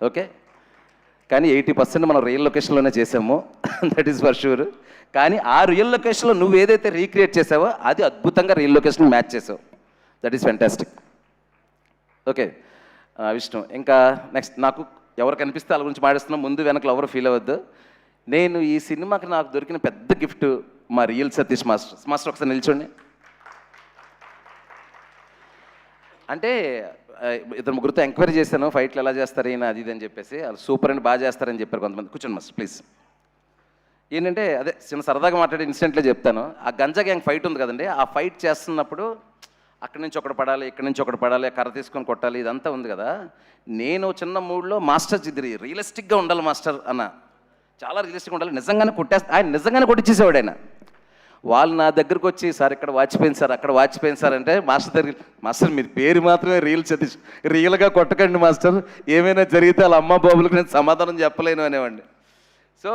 ఓకే, కానీ 80% మనం రియల్ లొకేషన్లోనే చేసాము, దట్ ఈస్ ఫర్ షూర్. కానీ ఆ రియల్ లొకేషన్లో నువ్వు ఏదైతే రీక్రియేట్ చేసావో అది అద్భుతంగా రియల్ లొకేషన్ మ్యాచ్ చేసావు. That is fantastic. Okay Vishnu, ఇంకా నెక్స్ట్ నాకు ఎవరు కనిపిస్తే వాళ్ళ గురించి మాట్లాడుతున్నా, ముందు వెనకలు ఎవరు ఫీల్ అవ్వద్దు. నేను ఈ సినిమాకి నాకు దొరికిన పెద్ద గిఫ్ట్ మా రియల్ సతీష్ మాస్టర్. మాస్టర్ ఒకసారి నిల్చోండి. అంటే ఇద్దరు ముగ్గురితో ఎంక్వైరీ చేశాను, ఫైట్లు ఎలా చేస్తారు ఈయన అది ఇది అని చెప్పేసి. వాళ్ళు సూపర్ అండ్ బాగా చేస్తారని చెప్పారు కొంతమంది. కూర్చోండి మాస్టర్ ప్లీజ్. ఏంటంటే అదే చిన్న సరదాగా మాట్లాడే ఇన్సిడెంట్లో చెప్తాను. ఆ గంజా గ్యాంగ్ ఫైట్ ఉంది కదండి, ఆ ఫైట్ చేస్తున్నప్పుడు అక్కడి నుంచి ఒకటి పడాలి, ఇక్కడి నుంచి ఒకటి పడాలి, కర్ర తీసుకొని కొట్టాలి, ఇదంతా ఉంది కదా. నేను చిన్న మూడ్లో మాస్టర్ ఇది రియలిస్టిక్గా ఉండాలి మాస్టర్ అన్న, చాలా రియలిస్టిక్గా ఉండాలి, నిజంగానే ఆయన నిజంగానే కొట్టించేసేవాడు ఆయన. వాళ్ళు నా దగ్గరకు వచ్చి సార్ ఇక్కడ వాచిపోయింది సార్, అక్కడ వాచిపోయింది సార్ అంటే, మాస్టర్ దగ్గర మాస్టర్ మీరు పేరు మాత్రమే రియల్ సతీష్, రియల్గా కొట్టకండి మాస్టర్, ఏమైనా జరిగితే వాళ్ళ అమ్మ బాబులకు నేను సమాధానం చెప్పలేను అనేవాడిని. సో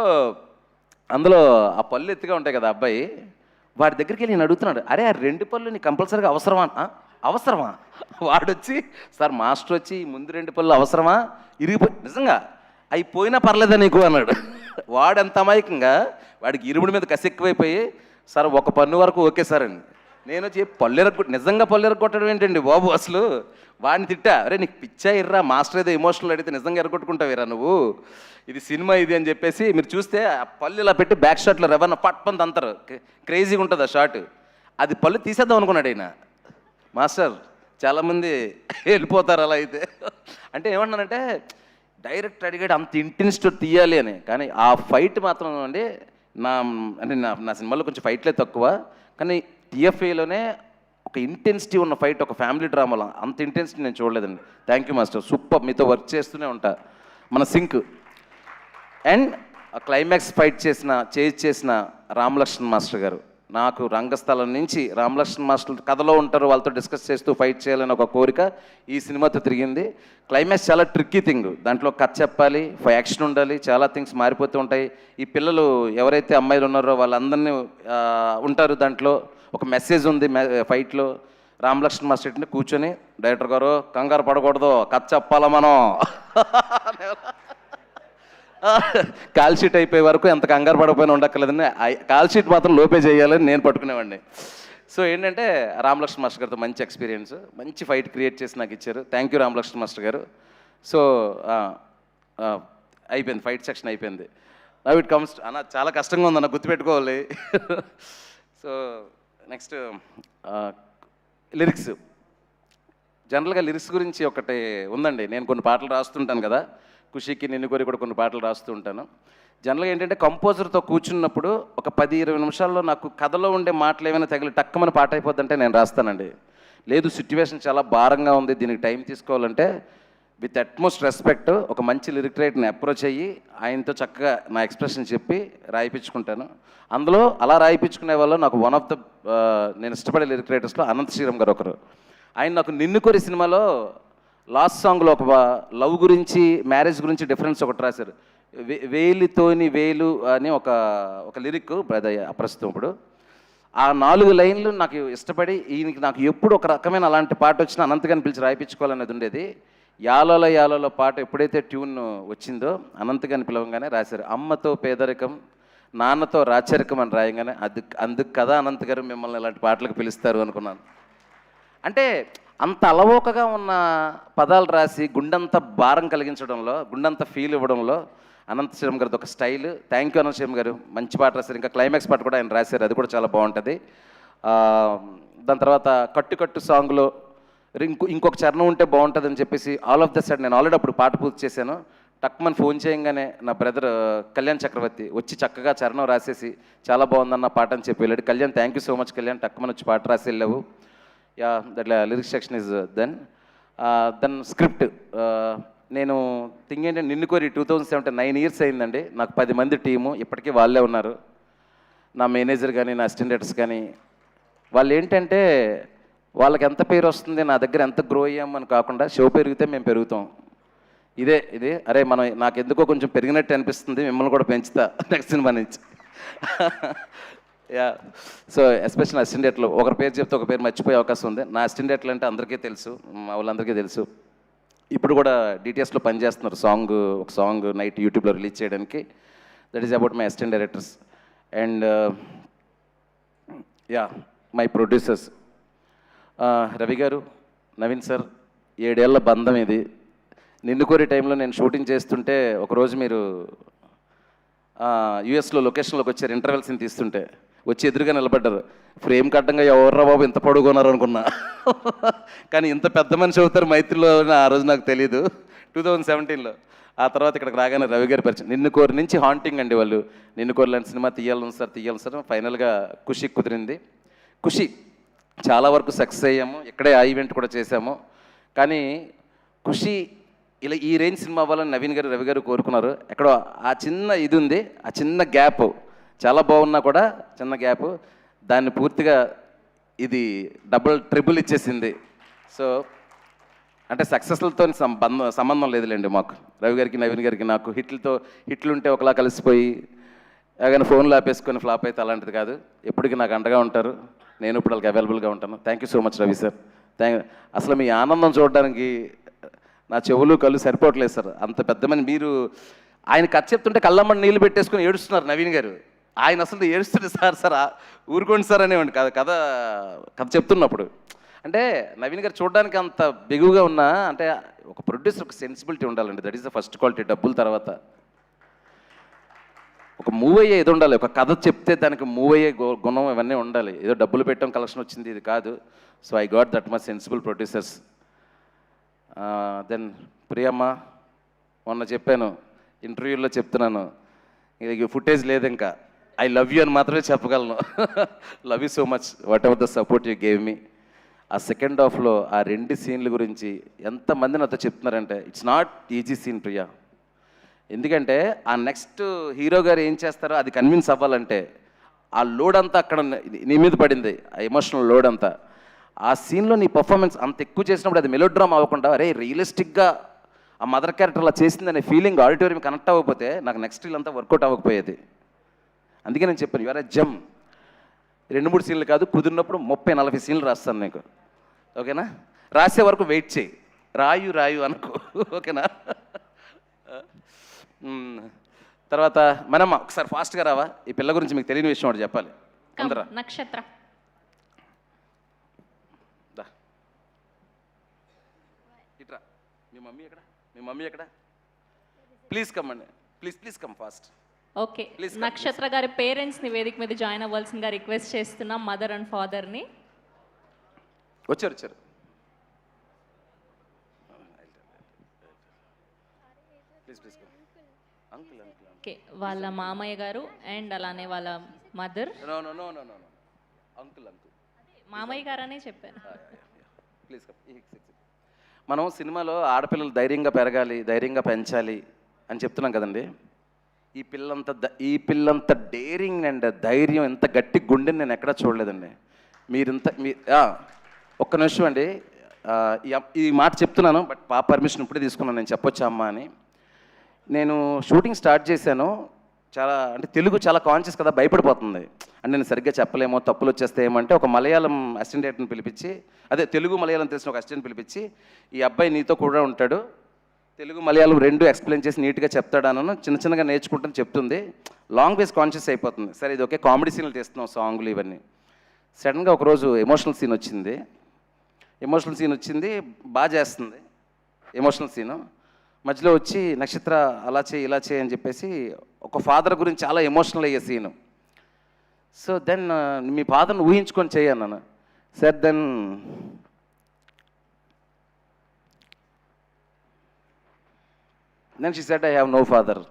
అందులో ఆ పళ్ళు ఎత్తుగా ఉంటాయి కదా అబ్బాయి, వాడి దగ్గరికి వెళ్ళి నేను అడుగుతున్నాడు, అరే ఆ 2 పళ్ళు నీకు కంపల్సరీగా అవసరమా? అవసరమా? వాడొచ్చి సార్ మాస్టర్ వచ్చి ముందు 2 పళ్ళు అవసరమా, ఇరిగిపోయి నిజంగా అవి పోయినా పర్లేదా నీకు అన్నాడు. వాడు అమాయకంగా, వాడికి ఇరుముడి మీద కసి ఎక్కువైపోయి సార్ ఒక పన్ను వరకు ఓకే సార్ అని. నేను వచ్చి నిజంగా పళ్ళు ఎరగొట్టడం ఏంటండి బాబు అసలు. వాడిని తిట్టా, అరే నీకు పిచ్చా ఇర్రా, మాస్టర్ ఏదో ఎమోషనల్ అడిగితే నిజంగా ఎరగొట్టుకుంటావేరా నువ్వు, ఇది సినిమా ఇది అని చెప్పేసి. మీరు చూస్తే ఆ పళ్ళు ఇలా పెట్టి బ్యాక్ షాట్లో రెవెన్ పట్పంది అంటారు, క్రేజీగా ఉంటుంది ఆ షాట్. అది పళ్ళు తీసేద్దాం అనుకున్నాడు ఆయన. మాస్టర్ చాలామంది వెళ్ళిపోతారు అలా అయితే. అంటే ఏమన్నానంటే డైరెక్ట్ అడిగాడు అంత ఇంటెన్సిటీ తీయాలి అని, కానీ ఆ ఫైట్ మాత్రం అండి నా సినిమాలో కొంచెం ఫైట్లే తక్కువ, కానీ టిఎఫ్ఏలోనే ఒక ఇంటెన్సిటీ ఉన్న ఫైట్, ఒక ఫ్యామిలీ డ్రామాలో అంత ఇంటెన్సిటీ నేను చూడలేదండి. థ్యాంక్ యూ మాస్టర్, సూపర్, మీతో వర్క్ చేస్తూనే ఉంటా, మన సింక్. అండ్ క్లైమాక్స్ ఫైట్ చేసిన రామలక్ష్మణ్ మాస్టర్ గారు, నాకు రంగస్థలం నుంచి రామలక్ష్మణ్ మాస్టర్ కథలో ఉంటారు, వాళ్ళతో డిస్కస్ చేస్తూ ఫైట్ చేయాలని ఒక కోరిక ఈ సినిమాతో తిరిగింది. క్లైమాక్స్ చాలా ట్రిక్కీ థింగ్, దాంట్లో కథ చెప్పాలి, యాక్షన్ ఉండాలి, చాలా థింగ్స్ మారిపోతూ ఉంటాయి. ఈ పిల్లలు ఎవరైతే అమ్మాయిలు ఉన్నారో వాళ్ళందరినీ ఉంటారు, దాంట్లో ఒక మెసేజ్ ఉంది ఫైట్లో. రామలక్ష్మణ్ మాస్టర్ అంటే కూర్చొని డైరెక్టర్ గారు కంగారు పడకూడదు, కథ చెప్పాలా మనం, కాల్ షీట్ అయిపోయే వరకు ఎంత కంగారు పడకపోయినా ఉండక్కర్లేదని, కాల్ షీట్ మాత్రం లోపే చేయాలని నేను పట్టుకునేవాడిని. సో ఏంటంటే రామలక్ష్మణ్ మాస్టర్ గారితో మంచి ఎక్స్పీరియన్స్, మంచి ఫైట్ క్రియేట్ చేసి నాకు ఇచ్చారు. థ్యాంక్ యూ రామలక్ష్మణ్ మాస్టర్ గారు. సో అయిపోయింది, ఫైట్ సెక్షన్ అయిపోయింది. నవ్ ఇట్ కమ్స్ అన్న, చాలా కష్టంగా ఉందన్న, గుర్తుపెట్టుకోవాలి. So next lyrics. జనరల్గా లిరిక్స్ గురించి ఒకటి ఉందండి, నేను కొన్ని పాటలు రాస్తుంటాను కదా, ఖుషీకి నిన్ను కోరి కూడా కొన్ని పాటలు రాస్తూ ఉంటాను. జనరల్గా ఏంటంటే కంపోజర్తో కూర్చున్నప్పుడు ఒక 10-20 నిమిషాల్లో నాకు కథలో ఉండే మాటలు ఏమైనా తగిలి టక్కమని పాట అయిపోద్దంటే నేను రాస్తానండి. లేదు సిచ్యువేషన్ చాలా భారంగా ఉంది, దీనికి టైం తీసుకోవాలంటే విత్ అట్మోస్ట్ రెస్పెక్ట్ ఒక మంచి లిరిక్ రైటర్ని అప్రోచ్ అయ్యి ఆయనతో చక్కగా నా ఎక్స్ప్రెషన్ చెప్పి రాయిపించుకుంటాను. అందులో అలా రాయిపించుకునే వాళ్ళు నాకు వన్ ఆఫ్ ద నేను ఇష్టపడే లిరిక్ రైటర్స్లో అనంత శ్రీరామ్ గారు ఒకరు. ఆయన నాకు నిన్ను కోరి సినిమాలో లాస్ట్ సాంగ్లో ఒక లవ్ గురించి, మ్యారేజ్ గురించి డిఫరెన్స్ ఒకటి రాశారు. వేలితోని వేలు అని ఒక లిరిక్ ప్రస్తుతం ఇప్పుడు. ఆ 4 లైన్లు నాకు ఇష్టపడి ఈయనకి నాకు ఎప్పుడు ఒక రకమైన అలాంటి పాట వచ్చినా అనంతగాని పిలిచి రాయిపించుకోవాలనేది ఉండేది. యాలోల యాలోల పాట ఎప్పుడైతే ట్యూన్ వచ్చిందో అనంతగాని పిలవంగానే రాశారు. అమ్మతో పేదరికం, నాన్నతో రాచరికం అని రాయంగానే అందుకు కదా అనంత్ గారు మిమ్మల్ని ఇలాంటి పాటలకు పిలుస్తారు అనుకున్నాను. అంటే అంత అలవోకగా ఉన్న పదాలు రాసి గుండంత భారం కలిగించడంలో, గుండంత ఫీల్ ఇవ్వడంలో అనంత శ్రీరామ్ గారిది ఒక style. Thank you Anantha Sriram గారు, మంచి పాట రాశారు. ఇంకా క్లైమాక్స్ పాట కూడా ఆయన రాశారు, అది కూడా చాలా బాగుంటుంది. దాని తర్వాత కట్టు సాంగ్లో ఇంకొక చరణం ఉంటే బాగుంటుంది అని చెప్పేసి ఆల్ ఆఫ్ ద సైడ్ నేను ఆల్రెడీ అప్పుడు పాట పూర్తి చేశాను. టక్మని ఫోన్ చేయగానే నా బ్రదర్ కళ్యాణ్ చక్రవర్తి వచ్చి చక్కగా చరణం రాసేసి చాలా బాగుందన్న పాట అని చెప్పి వెళ్ళాడు. Kalyan thank you so much Kalyan, టక్మని వచ్చి పాట రాసి వెళ్ళావు. Yeah that lyrics section is then script. నేను థింగ్ ఏంటంటే నిన్ను కోరి 2017 9 years అయిందండి. నాకు 10 మంది టీము, ఇప్పటికీ వాళ్ళే ఉన్నారు. నా మేనేజర్ కానీ నా అసిస్టెంట్ డైరెక్టర్స్ కానీ, వాళ్ళు ఏంటంటే వాళ్ళకి ఎంత పేరు వస్తుంది, నా దగ్గర ఎంత గ్రో అయ్యామని కాకుండా షో పెరిగితే మేము పెరుగుతాం. ఇదే అరే మనం నాకు ఎందుకో కొంచెం పెరిగినట్టు అనిపిస్తుంది, మిమ్మల్ని కూడా పెంచుతా నెక్స్ట్ సినిమా నుంచి. యా, సో ఎస్పెషల్ అసిస్టెంట్ డైరెక్టర్లు ఒకరి పేరు చెప్తే ఒక పేరు మర్చిపోయే అవకాశం ఉంది. నా అసిస్టెంట్ డైరెక్టర్లు అంటే అందరికీ తెలుసు, మా వాళ్ళందరికీ తెలుసు. ఇప్పుడు కూడా డిటిఎస్లో పనిచేస్తున్నారు, ఒక సాంగ్ నైట్ యూట్యూబ్లో రిలీజ్ చేయడానికి. That is about my assistant directors. And yeah, my producers Ravi గారు, నవీన్ సార్, 7 ఏళ్ల బంధం ఇది. నిన్ను కోరి టైంలో నేను షూటింగ్ చేస్తుంటే ఒకరోజు మీరు యూఎస్లో లొకేషన్లోకి వచ్చారు, ఇంటర్వెల్ సీన్ తీస్తుంటే వచ్చి ఎదురుగా నిలబడ్డారు. ఫ్రేమ్ కట్టంగా ఎవర్రా బాబు ఇంత పొడుగున్నారు అనుకున్నా. కానీ ఇంత పెద్ద మనిషి అవుతారు మైత్రిలో ఆ రోజు నాకు తెలీదు, 2017లో. ఆ తర్వాత ఇక్కడికి రాగానే రవి గారి పరిచయం. నిన్ను కోరి నుంచి హాంటింగ్ అండి వాళ్ళు. నిన్ను కోరి లాంటి సినిమా తీయాలని సార్. ఫైనల్గా ఖుషి కుదిరింది. ఖుషి చాలా వరకు సక్సెస్ అయ్యాము, ఇక్కడే ఆ ఈవెంట్ కూడా చేశాము. కానీ ఖుషి ఇలా ఈ రేంజ్ సినిమా అవ్వాలని నవీన్ గారు, రవి గారు కోరుకున్నారు. ఎక్కడో ఆ చిన్న ఇది ఉంది, ఆ చిన్న గ్యాప్ చాలా బాగున్నా కూడా చిన్న గ్యాప్, దాన్ని పూర్తిగా ఇది డబుల్ ట్రిపుల్ ఇచ్చేసింది. సో అంటే సక్సెస్లతో సంబంధం లేదులేండి మాకు, రవి గారికి నవీన్ గారికి నాకు. హిట్లుంటే ఒకలా కలిసిపోయి కానీ ఫోన్లో ఆపేసుకొని ఫ్లాప్ అయితే అలాంటిది కాదు. ఎప్పటికీ నాకు అండగా ఉంటారు, నేను ఇప్పుడు వాళ్ళకి అవైలబుల్గా ఉంటాను. Thank you so much Ravi sir. అసలు మీ ఆనందం చూడడానికి నా చెవులు కళ్ళు సరిపోవట్లేదు సార్. అంత పెద్ద మంది మీరు, ఆయన కథ చెప్తుంటే కళ్ళమ్మని నీళ్ళు పెట్టేసుకొని ఏడుస్తున్నారు నవీన్ గారు. ఆయన అసలు ఏడుస్తుంటే సార్ ఊరుకోండి సార్ అనేవాడి కథ చెప్తున్నప్పుడు. అంటే నవీన్ గారు చూడడానికి అంత బిగువుగా ఉన్నా, అంటే ఒక ప్రొడ్యూసర్ ఒక సెన్సిబిలిటీ ఉండాలండి. That is the first quality. డబ్బుల తర్వాత ఒక మూవ్ అయ్యే ఇది ఉండాలి. ఒక కథ చెప్తే దానికి మూవ్ అయ్యే గుణం ఇవన్నీ ఉండాలి. ఏదో డబ్బులు పెట్టాం కలెక్షన్ వచ్చింది ఇది కాదు. So I got that much sensible producers. Then Priyamma, మొన్న చెప్పాను ఇంటర్వ్యూలో, చెప్తున్నాను, ఇది ఫుటేజ్ లేదు ఇంకా, ఐ లవ్ యూ అని మాత్రమే చెప్పగలను. Love you so much, what ever the support you gave మీ. ఆ సెకండ్ హాఫ్లో ఆ 2 సీన్ల గురించి ఎంతమంది నాతో చెప్తున్నారంటే it's not easy scene Priya. ఎందుకంటే ఆ నెక్స్ట్ హీరో గారు ఏం చేస్తారో అది కన్విన్స్ అవ్వాలంటే ఆ లోడ్ అంతా అక్కడ నీ మీద పడింది, ఆ ఎమోషనల్ లోడ్ అంతా. ఆ సీన్లో నీ పర్ఫార్మెన్స్ అంత ఎక్కువ చేసినప్పుడు అది మెలోడ్రామా అవ్వకుండా, అరే రియలిస్టిక్గా ఆ మదర్ క్యారెక్టర్ అలా చేసిందనే ఫీలింగ్ ఆడిటోరియం కనెక్ట్ అవ్వకపోతే నాకు నెక్స్ట్ రీల్ అంతా వర్కౌట్ అవ్వకపోయేది. అందుకే నేను చెప్పాను, యువర్ జమ్. 2-3 సీన్లు కాదు, కుదిరినప్పుడు 30-40 సీన్లు రాస్తాను నీకు, ఓకేనా? రాసే వరకు వెయిట్ చేయి, రాయు అనుకో, ఓకేనా? తర్వాత మనమ్మ, ఒకసారి ఫాస్ట్గా రావా, ఈ పిల్ల గురించి మీకు తెలియని విషయం ఒకటి చెప్పాలి. అందరా నక్షత్ర ఇట్రా. మీ మమ్మీ ఎక్కడ? ప్లీజ్ కమ్ అండి, ప్లీజ్ కమ్ ఫాస్ట్. ఓకే, నక్షత్ర గారి పేరెంట్స్ని వేదిక మీద జాయిన్ అవ్వాల్సిందిగా రిక్వెస్ట్ చేస్తున్నాం, మదర్ అండ్ ఫాదర్ని. వచ్చారు. ఓకే, వాళ్ళ మామయ్య గారు అండ్ అలానే వాళ్ళ మదర్. అంకుల్ మామయ్య గారు అనే చెప్పాను. ప్లీజ్. మనం సినిమాలో ఆడపిల్లలు ధైర్యంగా పెరగాలి, ధైర్యంగా పెంచాలి అని చెప్తున్నాం కదండి. ఈ పిల్లంత డేరింగ్ అండ్ ధైర్యం, ఎంత గట్టి గుండెని నేను ఎక్కడా చూడలేదండి. ఒక్క నిమిషం అండి, ఈ మాట చెప్తున్నాను, బట్ పాప పర్మిషన్ ఇప్పుడే తీసుకున్నాను, నేను చెప్పొచ్చా అమ్మా అని. నేను షూటింగ్ స్టార్ట్ చేశాను, చాలా అంటే తెలుగు చాలా కాన్షియస్ కదా, భయపడిపోతుంది. అంటే నేను సరిగ్గా చెప్పలేమో, తప్పులు వచ్చేస్తే ఏమంటే ఒక మలయాళం అసిస్టెంట్ డైరెక్టర్ని పిలిపించి, అదే తెలుగు మలయాళం తెలిసిన ఒక అసిస్టెంట్ పిలిపించి, ఈ అబ్బాయి నీతో కూడా ఉంటాడు, తెలుగు మలయాళం 2 ఎక్స్ప్లెయిన్ చేసి నీట్గా చెప్తాడనను, చిన్నగా నేర్చుకుంటాను చెప్తుంది. లాంగ్వేజ్ కాన్షియస్ అయిపోతుంది. సరే ఇది ఓకే, కామెడీ సీన్లు తీస్తున్నాం, సాంగ్లు ఇవన్నీ. సడన్గా ఒకరోజు ఎమోషనల్ సీన్ వచ్చింది, బాగా చేస్తుంది ఎమోషనల్ సీను. మధ్యలో వచ్చి నక్షత్ర అలా చేయి ఇలా చేయి అని చెప్పేసి ఒక ఫాదర్ గురించి చాలా ఎమోషనల్ అయ్యే సీను. సో దెన్ మీ ఫాదర్ని ఊహించుకొని చేయన్నాను. Sir then she said I have no father.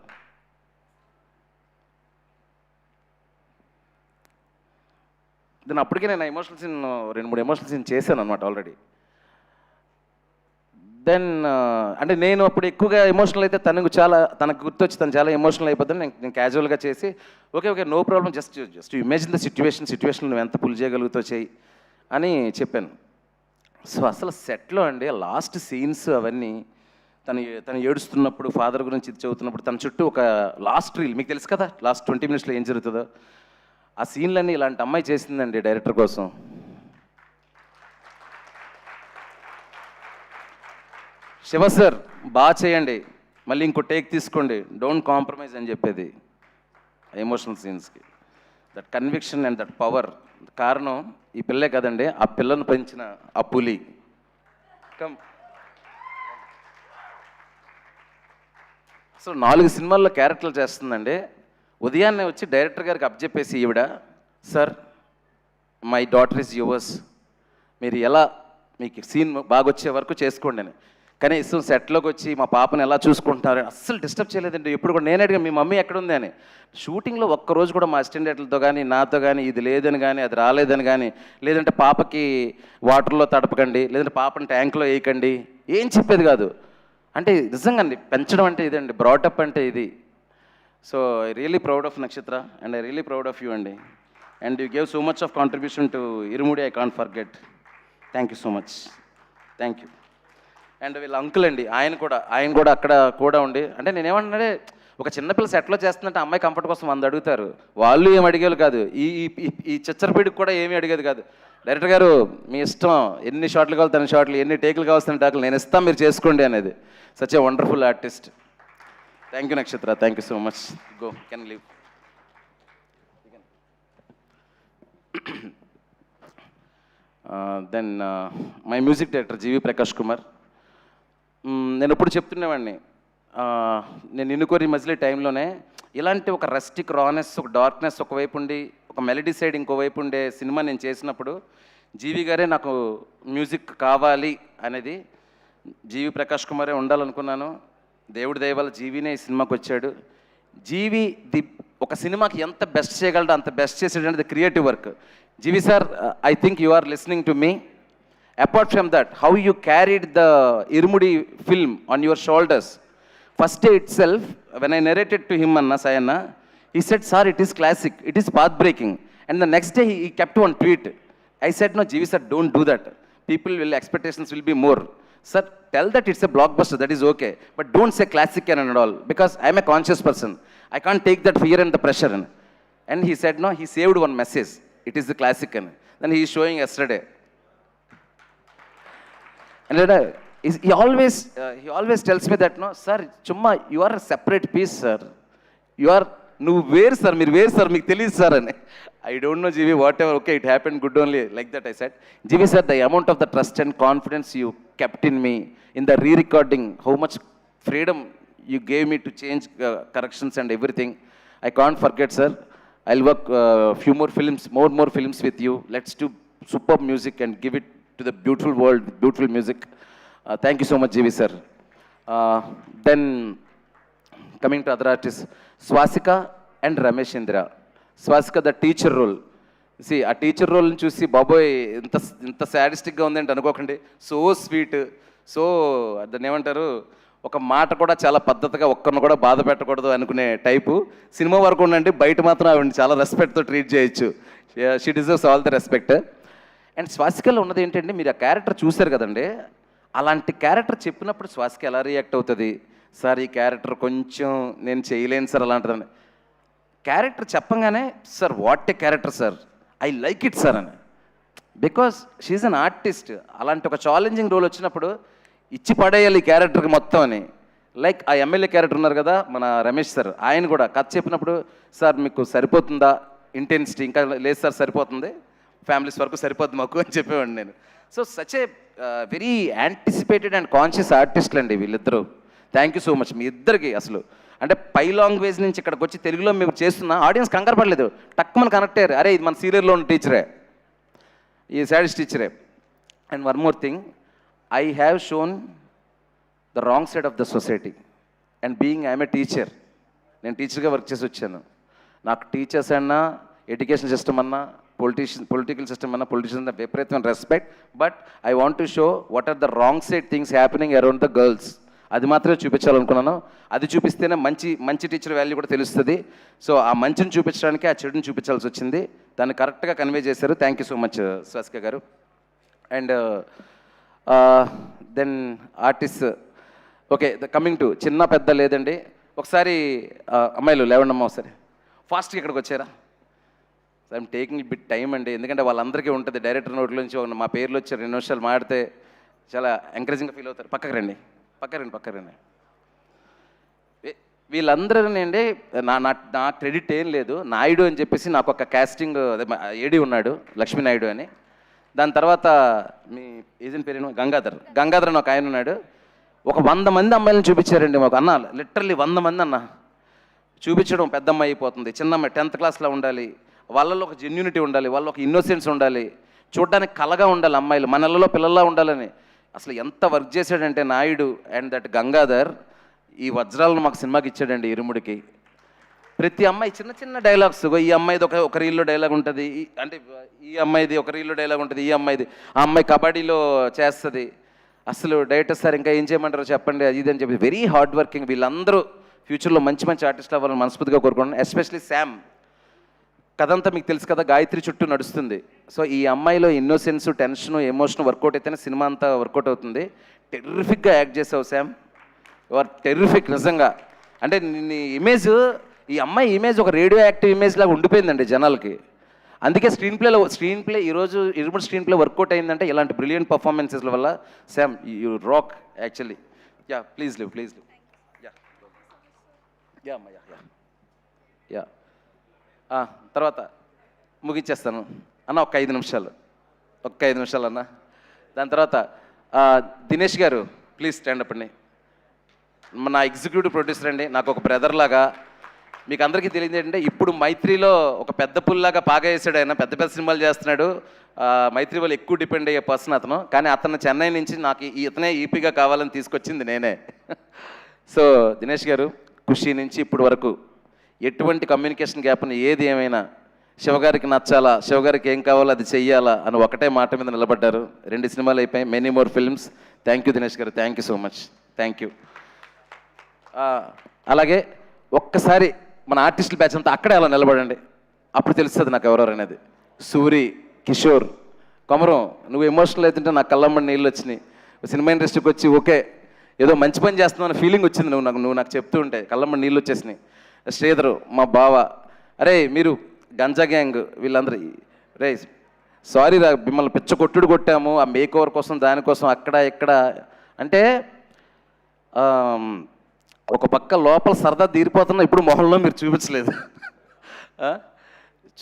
Then అప్పటికే నేను ఎమోషనల్ సీన్ 2-3 ఎమోషనల్ సీన్ చేశాను అనమాట ఆల్రెడీ. దెన్ అంటే నేను అప్పుడు ఎక్కువగా ఎమోషనల్ అయితే తనకు గుర్తొచ్చి తను చాలా ఎమోషనల్ అయిపోతుంది. నేను క్యాజువల్గా చేసి okay no problem, just imagine the situation నువ్వు ఎంత పుల్ చేయగలుగుతావు చేయి అని చెప్పాను. సో అసలు సెట్లో అండి లాస్ట్ సీన్స్ అవన్నీ తను ఏడుస్తున్నప్పుడు ఫాదర్ గురించి ఇది చదువుతున్నప్పుడు తన చుట్టూ ఒక లాస్ట్ రీల్ మీకు తెలుసు కదా, లాస్ట్ 20 minutesలో ఏం జరుగుతుందో ఆ సీన్లన్నీ ఇలాంటి అమ్మాయి చేసిందండి డైరెక్టర్ కోసం. శివ సార్ బాగా చేయండి, మళ్ళీ ఇంకో టేక్ తీసుకోండి, డోంట్ కాంప్రమైజ్ అని చెప్పేది ఎమోషనల్ సీన్స్కి. That conviction and that power కారణం ఈ పిల్లే కదండి, ఆ పిల్లను పెంచిన ఆ పులి. కమ్ సో 4 సినిమాల్లో క్యారెక్టర్లు చేస్తుందండి. ఉదయాన్నే వచ్చి డైరెక్టర్ గారికి అప్పచెప్పేసి ఈవిడ, sir my daughter is yours, మీరు ఎలా మీకు సీన్ బాగా వచ్చే వరకు చేసుకోండి అని. కనీసం సెట్లోకి వచ్చి మా పాపను ఎలా చూసుకుంటున్నారు అస్సలు డిస్టర్బ్ చేయలేదండి. ఎప్పుడు కూడా నేను అడిగాను మీ మమ్మీ ఎక్కడుంది అని. షూటింగ్లో ఒక్కరోజు కూడా మా అసిస్టెంట్ డైరెక్టర్లతో కానీ నాతో కానీ ఇది లేదని కానీ అది రాలేదని కానీ, లేదంటే పాపకి వాటర్లో తడపకండి, లేదంటే పాపని ట్యాంక్లో వేయకండి, ఏం చెప్పేది కాదు. అంటే నిజంగా అండి పెంచడం అంటే ఇదండి, బ్రాటప్ అంటే ఇది. So I really proud of Nakshatra and I really proud of you అండి. And you gave so much of contribution to Irumudi, I can't forget. Thank you so much, thank you. And వీళ్ళ అంకుల్ అండి, ఆయన కూడా అక్కడ కూడా ఉండి, అంటే నేనేమంటున్నాడే ఒక చిన్నపిల్ల సెట్లో చేస్తుందంటే అమ్మాయి కంఫర్ట్ కోసం 100 అడుగుతారు, వాళ్ళు ఏం అడిగేది కాదు. ఈ చిచ్చరపీడికి కూడా ఏమీ అడిగేది కాదు. డైరెక్టర్ గారు మీ ఇష్టం, ఎన్ని షాట్లు కావాలి తన షాట్లు, ఎన్ని టేకులు కావాల్సిన టేకులు నేను ఇస్తాను, మీరు చేసుకోండి అనేది. Such a wonderful artist. Thank you Nakshatra, thank you so much. Go can leave. Then my music director GV Prakash Kumar. నేను ఎప్పుడు చెప్తున్నవాడిని, నేను ఇన్నుకోరి మధ్యలో టైంలోనే ఇలాంటి ఒక రస్టిక్ రానెస్, ఒక డార్క్నెస్ ఒకవైపు ఉండి, ఒక మెలడీ సైడ్ ఇంకోవైపు ఉండే సినిమా నేను చేసినప్పుడు జీవి గారే నాకు మ్యూజిక్ కావాలి అనేది, జీవి ప్రకాష్ కుమారే ఉండాలనుకున్నాను. దేవుడి దయ వల్ల జీవినే ఈ సినిమాకి వచ్చాడు. జీవి ఒక సినిమాకి ఎంత బెస్ట్ చేయగలడో అంత బెస్ట్ చేసేటది creative work. GV sir, I think you are listening to me. Apart from that, how you carried the Irumudi film on your shoulders. First day itself, when I narrated to him, Anna Sayana, he said, sir, it is classic, it is path-breaking. And the next day, he kept one tweet. I said, no, Jeevi sir, don't do that. Expectations will be more. Sir, tell that it's a blockbuster, that is okay. But don't say classic and all, because I'm a conscious person. I can't take that fear and the pressure. And he said, no, he saved one message. It is the classic. Then he is showing yesterday. And he always tells me that, no, sir, chumma, you are a separate piece, sir. నువ్వు వేరు sir, మీరు వేరు sir, మీకు తెలియదు sir అని. I don't know GV, what, okay, it happen good only, like that I said. GV sir, the amount of the trust and confidence you kept in me in the re-recording, how much freedom you gave me to change corrections and everything, I can't forget sir. I'll work few more films with you. Let's do superb music and give it to the beautiful world, beautiful music. Thank you so much, GV sir. Then coming to other artists, Swasika and Ramesh Indra. Swasika, the teacher role. See, ఆ teacher రోల్ని చూసి బాబోయ్ ఇంత సాడిస్టిక్గా ఉందంటే అనుకోకండి. So sweet, so దాన్ని ఏమంటారు, ఒక మాట కూడా చాలా పద్ధతిగా ఒక్కరిని కూడా బాధ పెట్టకూడదు అనుకునే టైపు. సినిమా వరకు ఉండండి, బయట మాత్రం ఆవిడ చాలా రెస్పెక్ట్తో ట్రీట్ చేయొచ్చు. She deserves all the respect. And స్వాసికలో ఉన్నది ఏంటంటే, మీరు ఆ క్యారెక్టర్ చూశారు కదండి, అలాంటి క్యారెక్టర్ చెప్పినప్పుడు స్వాసిక ఎలా రియాక్ట్ అవుతుంది, సార్ ఈ క్యారెక్టర్ కొంచెం నేను చేయలేను సార్ అలాంటిదని. క్యారెక్టర్ చెప్పంగానే, sir what a character sir, I like it sir అని. Because she is an artist. అలాంటి ఒక ఛాలెంజింగ్ రోల్ వచ్చినప్పుడు ఇచ్చి పడేయాలి ఈ క్యారెక్టర్కి మొత్తం అని. లైక్ ఆ ఎమ్మెల్యే క్యారెక్టర్ ఉన్నారు కదా మన రమేష్ సార్, ఆయన కూడా కథ చెప్పినప్పుడు, సార్ మీకు సరిపోతుందా ఇంటెన్సిటీ, ఇంకా లేదు సార్ సరిపోతుంది, ఫ్యామిలీస్ వరకు సరిపోద్ది మాకు అని చెప్పేవాడిని నేను. So such a very anticipated and conscious ఆర్టిస్టులు అండి వీళ్ళిద్దరూ. థ్యాంక్ యూ సో మచ్ మీ ఇద్దరికి. అసలు అంటే పై లాంగ్వేజ్ నుంచి ఇక్కడికి వచ్చి తెలుగులో మేము చేస్తున్నా ఆడియన్స్ కంగారు పడలేదు, టక్కుమని కనెక్ట్ అయ్యారు, అరే ఇది మన సీరియల్లో ఉన్న టీచరే, ఈ సాడిస్ట్ టీచరే. And one more thing, I have shown the wrong side of the society and being I'm a teacher. నేను టీచర్గా వర్క్ చేసి వచ్చాను. నాకు టీచర్స్ అన్నా, ఎడ్యుకేషన్ సిస్టమ్ అన్నా, పొలిటికల్ సిస్టమ్ అన్న, పొలిటీషియన్స్ అన్న విపరీతమైన respect. But I want to show what are the wrong side things happening around the girls. అది మాత్రమే చూపించాలనుకున్నాను. అది చూపిస్తేనే మంచి టీచర్ వాల్యూ కూడా తెలుస్తుంది. సో ఆ మంచిని చూపించడానికి ఆ చెడుని చూపించాల్సి వచ్చింది. దాన్ని కరెక్ట్గా కన్వే చేశారు. Thank you so much Swasika garu. And then artist okay coming to చిన్న పెద్ద లేదండి. ఒకసారి అమ్మాయిలు లేవండమ్మా ఒకసారి ఫాస్ట్గా ఇక్కడికి వచ్చారా. ఐఎమ్ టేకింగ్ బిట్ టైం అండి, ఎందుకంటే వాళ్ళందరికీ ఉంటుంది డైరెక్టర్ నోట్ల నుంచి మా పేర్లు వచ్చి 2 నిమిషాలు మాడితే చాలా ఎంకరేజింగ్గా ఫీల్ అవుతారు. పక్కకు రండి. వీళ్ళందరూనండి నా క్రెడిట్ ఏం లేదు. నాయుడు అని చెప్పేసి నాకు ఒక కాస్టింగ్ అదే ఏడి ఉన్నాడు, లక్ష్మీ నాయుడు అని. దాని తర్వాత మీ ఏజెంట్ పేరు గంగాధర్ అని ఒక ఆయన ఉన్నాడు. ఒక 100 మంది అమ్మాయిలను చూపించారండి మాకు. అన్న లిటరల్లీ 100 మంది అన్న చూపించడం. పెద్ద అమ్మాయి అయిపోతుంది, చిన్న అమ్మాయి 10th క్లాస్లో ఉండాలి, వాళ్ళలో ఒక జెన్యూనిటీ ఉండాలి, వాళ్ళలో ఒక ఇన్నోసెన్స్ ఉండాలి, చూడడానికి కలగా ఉండాలి అమ్మాయిలు, మనలలో పిల్లల్లా ఉండాలని. అసలు ఎంత వర్క్ చేశాడంటే నాయుడు అండ్ దట్ గంగాధర్ ఈ వజ్రాలను మాకు సినిమాకి ఇచ్చాడండి ఇరుముడికి. ప్రతి అమ్మాయి చిన్న చిన్న డైలాగ్స్, ఈ అమ్మాయిది ఒక రీల్లో డైలాగ్ ఉంటుంది, అంటే ఈ అమ్మాయిది ఒక రీల్లో డైలాగ్ ఉంటుంది, ఈ అమ్మాయిది ఆ అమ్మాయి కబడ్డీలో చేస్తుంది. అసలు డైరెక్టర్ సార్ ఇంకా ఏం చేయమంటారో చెప్పండి అది ఇది అని చెప్పి వెరీ హార్డ్ వర్కింగ్. వీళ్ళందరూ ఫ్యూచర్లో మంచి మంచి ఆర్టిస్టులు అవ్వాలని మనస్ఫూర్తిగా కోరుకుంటున్నాను. Especially Sam. కథంతా మీకు తెలుసు కదా, గాయత్రి చుట్టూ నడుస్తుంది. సో ఈ అమ్మాయిలో ఇన్నోసెన్స్, టెన్షన్, ఎమోషన్ వర్కౌట్ అయితేనే సినిమా అంతా వర్కౌట్ అవుతుంది. టెర్రిఫిక్గా యాక్ట్ చేసావు శామ్, యు ఆర్ టెర్రిఫిక్ నిజంగా. అంటే నీ ఇమేజ్, ఈ అమ్మాయి ఇమేజ్ ఒక రేడియో యాక్టివ్ ఇమేజ్ లాగా ఉండిపోయిందండి జనాలకి. అందుకే స్క్రీన్ ప్లే ఈరోజు ఇరుముడు స్క్రీన్ ప్లే వర్కౌట్ అయిందంటే ఇలాంటి బ్రిలియంట్ పర్ఫార్మెన్సెస్ల వల్ల. Sam you rock actually. Yeah please live. Yeah yeah అమ్మా యా తర్వాత ముగించేస్తాను అన్న. ఒక 5 నిమిషాలు అన్న. దాని తర్వాత దినేష్ గారు ప్లీజ్ స్టాండ్ అప్ అండి. నా ఎగ్జిక్యూటివ్ ప్రొడ్యూసర్ అండి, నాకు ఒక బ్రదర్ లాగా. మీకు అందరికీ తెలియదు ఏంటంటే ఇప్పుడు మైత్రిలో ఒక పెద్ద పుల్లాగా పాగా వేసాడు ఆయన, పెద్ద పెద్ద సినిమాలు చేస్తున్నాడు. మైత్రి వాళ్ళు ఎక్కువ డిపెండ్ అయ్యే పర్సన్ అతను. కానీ అతను చెన్నై నుంచి నాకు ఇతనే ఈపీగా కావాలని తీసుకొచ్చింది నేనే. సో దినేష్ గారు ఖుషి నుంచి ఇప్పుడు వరకు ఎటువంటి కమ్యూనికేషన్ గ్యాప్ని ఏది ఏమైనా శివగారికి నచ్చాలా, శివగారికి ఏం కావాలో అది చెయ్యాలా అని ఒకటే మాట మీద నిలబడ్డారు. 2 సినిమాలు అయిపోయాయి, many more films. Thank you Dinesh garu, thank you so much, thank you. అలాగే ఒక్కసారి మన ఆర్టిస్టుల బ్యాచ్ అంతా అక్కడే అలా నిలబడండి, అప్పుడు తెలుస్తుంది నాకు ఎవరెవరు అనేది. సూరి, కిషోర్, కొమరం, నువ్వు ఎమోషనల్ అవుతుంటే నాకు కళ్ళమ్మడి నీళ్ళు వచ్చినాయి. సినిమా ఇండస్ట్రీకి వచ్చి ఓకే ఏదో మంచి పని చేస్తున్నావు అనే ఫీలింగ్ వచ్చింది నువ్వు నాకు చెప్తూ ఉంటే, కళ్ళమ్మడి నీళ్ళు వచ్చేసినాయి. శ్రీధరు మా బావ, అరే మీరు గంజా గ్యాంగ్ వీళ్ళందరూ, రే సారీ రా మిమ్మల్ని పిచ్చ కొట్టుడు కొట్టాము ఆ మేక్ ఓవర్ కోసం దానికోసం అక్కడ ఇక్కడ అంటే ఒక పక్క లోపల సరదా తీరిపోతున్నా ఇప్పుడు మొహంలో మీరు చూపించలేదు.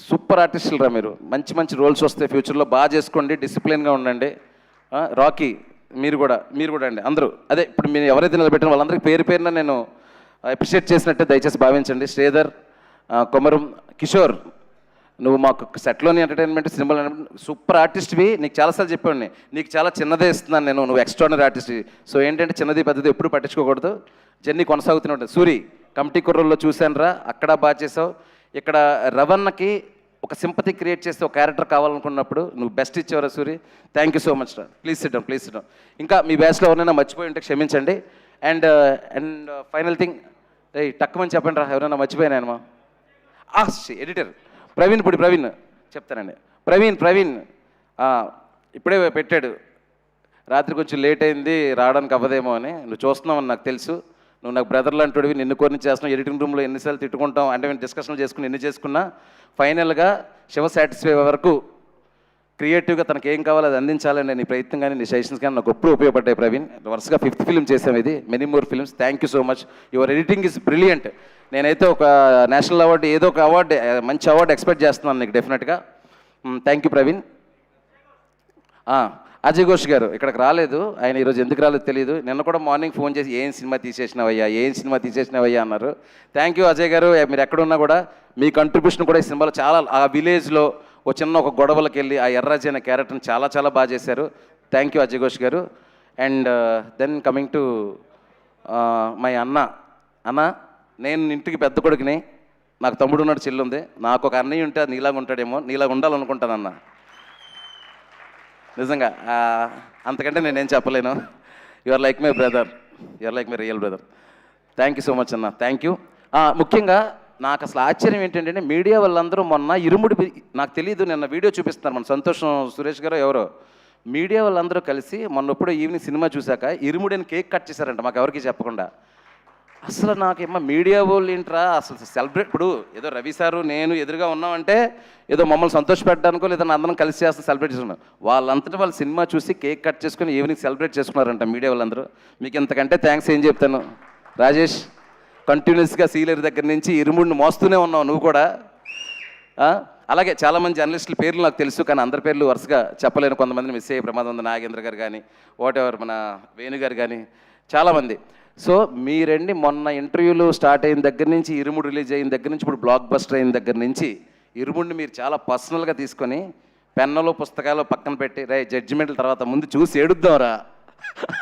సూపర్ ఆర్టిస్టులు రా మీరు, మంచి మంచి రోల్స్ వస్తాయి ఫ్యూచర్లో, బాగా చేసుకోండి, డిసిప్లిన్గా ఉండండి. రాకీ మీరు కూడా అండి అందరూ. అదే ఇప్పుడు మీరు ఎవరైతే నిలబెట్టిన వాళ్ళందరికీ పేరు పేరున నేను అప్రిషియేట్ చేసినట్టే దయచేసి భావించండి. శ్రీధర్, కొమరం, కిషోర్, నువ్వు మాకు సెట్లోని ఎంటర్టైన్మెంట్ సినిమాలు సూపర్ ఆర్టిస్ట్వి. నీకు చాలాసార్లు చెప్పాను, నీకు చాలా చిన్నదే ఇస్తున్నాను నేను, నువ్వు ఎక్స్ట్రాడినరీ ఆర్టిస్ట్వి. సో ఏంటంటే చిన్నది పెద్దది ఎప్పుడు పట్టించుకోకూడదు, జర్నీ కొనసాగుతూనే ఉంటుంది. సూరి కమిటీ కుర్రోల్లో చూశాను రా, అక్కడ బాగా చేసావు. ఇక్కడ రవణకి ఒక సింపతి క్రియేట్ చేస్తే ఒక క్యారెక్టర్ కావాలనుకున్నప్పుడు నువ్వు బెస్ట్ ఇచ్చేవరా Suri. Thank you so much రా. Please sit down. ఇంకా మీ బ్యాచ్లో ఎవరైనా మర్చిపోయి ఉంటే క్షమించండి. అండ్ ఫైనల్ థింగ్, టక్కుమని చెప్పండి రా ఎవరైనా మర్చిపోయినాయనమా. ఎడిటర్ ప్రవీణ్ చెప్తానండి. ప్రవీణ్ ఇప్పుడే పెట్టాడు, రాత్రి కొంచెం లేట్ అయింది రావడానికి అవ్వదేమో అని. నువ్వు చూస్తున్నావు నాకు తెలుసు, నువ్వు నాకు బ్రదర్ లాంటివి, నిన్ను కొన్ని చేస్తున్నావు. ఎడిటింగ్ రూమ్లో ఎన్నిసార్లు తిట్టుకుంటాం అంటే మేము డిస్కషన్లు చేసుకుని ఎన్ని చేసుకున్నా ఫైనల్గా శివ సాటిస్ఫై వరకు క్రియేటివ్గా తనకి ఏం కావాలో అది అందించాలని నీ ప్రయత్నం కానీ నీ సజెషన్స్ కానీ నాకు ఎప్పుడు ఉపయోగపడ్డాయి ప్రవీణ్. వరుసగా 5th ఫిల్మ్ చేసాం, ఇది many more films. Thank you so much, your editing is brilliant. నేనైతే ఒక నేషనల్ అవార్డు ఏదో ఒక అవార్డు మంచి అవార్డు ఎక్స్పెక్ట్ చేస్తున్నాను నీకు డెఫినెట్గా. Thank you Praveen. అజయ్ ఘోష్ గారు ఇక్కడికి రాలేదు, ఆయన ఈరోజు ఎందుకు రాలేదు తెలియదు. నిన్న కూడా మార్నింగ్ ఫోన్ చేసి ఏం సినిమా తీసేసినావయ్యా అన్నారు. థ్యాంక్ యూ అజయ్ గారు, మీరు ఎక్కడున్నా కూడా మీ కంట్రిబ్యూషన్ కూడా ఈ సినిమాలో చాలా, ఆ విలేజ్లో ఒక గొడవలకి వెళ్ళి ఆ ఎర్రాజీ అనే క్యారెక్టర్ని చాలా బాగా చేశారు. థ్యాంక్ యూ అజయ్ ఘోష్ గారు. And then coming to my అన్న, నేను ఇంటికి పెద్ద కొడుకుని, నాకు తమ్ముడు ఉన్నాడు, చెల్లి ఉంది. నాకు ఒక అన్నయ్య ఉంటే అది నీలాగా ఉంటాడేమో, నీలాగా ఉండాలనుకుంటానన్న. నిజంగా అంతకంటే నేనేం చెప్పలేను. You are like my brother, you are like my real brother. Thank you so much అన్న, థ్యాంక్ యూ. ముఖ్యంగా నాకు అసలు ఆశ్చర్యం ఏంటంటే మీడియా వాళ్ళందరూ మొన్న ఇరుముడి, నాకు తెలియదు, నిన్న వీడియో చూపిస్తున్నారు మన సంతోషం సురేష్ గారు ఎవరో, మీడియా వాళ్ళందరూ కలిసి మొన్నప్పుడు ఈవినింగ్ సినిమా చూశాక ఇరుముడిని కేక్ కట్ చేశారంట మాకు ఎవరికి చెప్పకుండా. అసలు నాకేమో మీడియా వాళ్ళు ఏంట్రా అసలు సెలబ్రేట్, ఇప్పుడు ఏదో రవి సారు నేను ఎదురుగా ఉన్నామంటే ఏదో మమ్మల్ని సంతోషపెట్టడానికో లేదా అందరం కలిసి చేస్తాం సెలబ్రేట్ చేసుకున్నాం. వాళ్ళంతటా వాళ్ళు సినిమా చూసి కేక్ కట్ చేసుకుని ఈవినింగ్ సెలబ్రేట్ చేసుకున్నారంట మీడియా వాళ్ళందరూ. మీకు ఇంతకంటే థ్యాంక్స్ ఏం చెప్తాను రాజేష్. కంటిన్యూస్గా సీలర్ దగ్గర నుంచి ఇరుముడిని మోస్తూనే ఉన్నావు నువ్వు కూడా. అలాగే చాలామంది జర్నలిస్టుల పేర్లు నాకు తెలుసు, కానీ అందరి పేర్లు వరుసగా చెప్పలేను. కొంతమందిని మిస్ అయ్యే ప్రమాదం ఉంది, నాగేంద్ర గారు కానీ వాట్ ఎవర్ మన వేణు గారు కానీ చాలామంది. సో మీరండి మొన్న ఇంటర్వ్యూలు స్టార్ట్ అయిన దగ్గర నుంచి, ఇరుముడు రిలీజ్ అయిన దగ్గర నుంచి, ఇప్పుడు బ్లాక్ బస్టర్ అయిన దగ్గర నుంచి ఇరుముడిని మీరు చాలా పర్సనల్గా తీసుకొని పెన్నులు పుస్తకాలు పక్కన పెట్టి రే జడ్జిమెంట్ల తర్వాత ముందు చూసి ఏడుద్దాంరా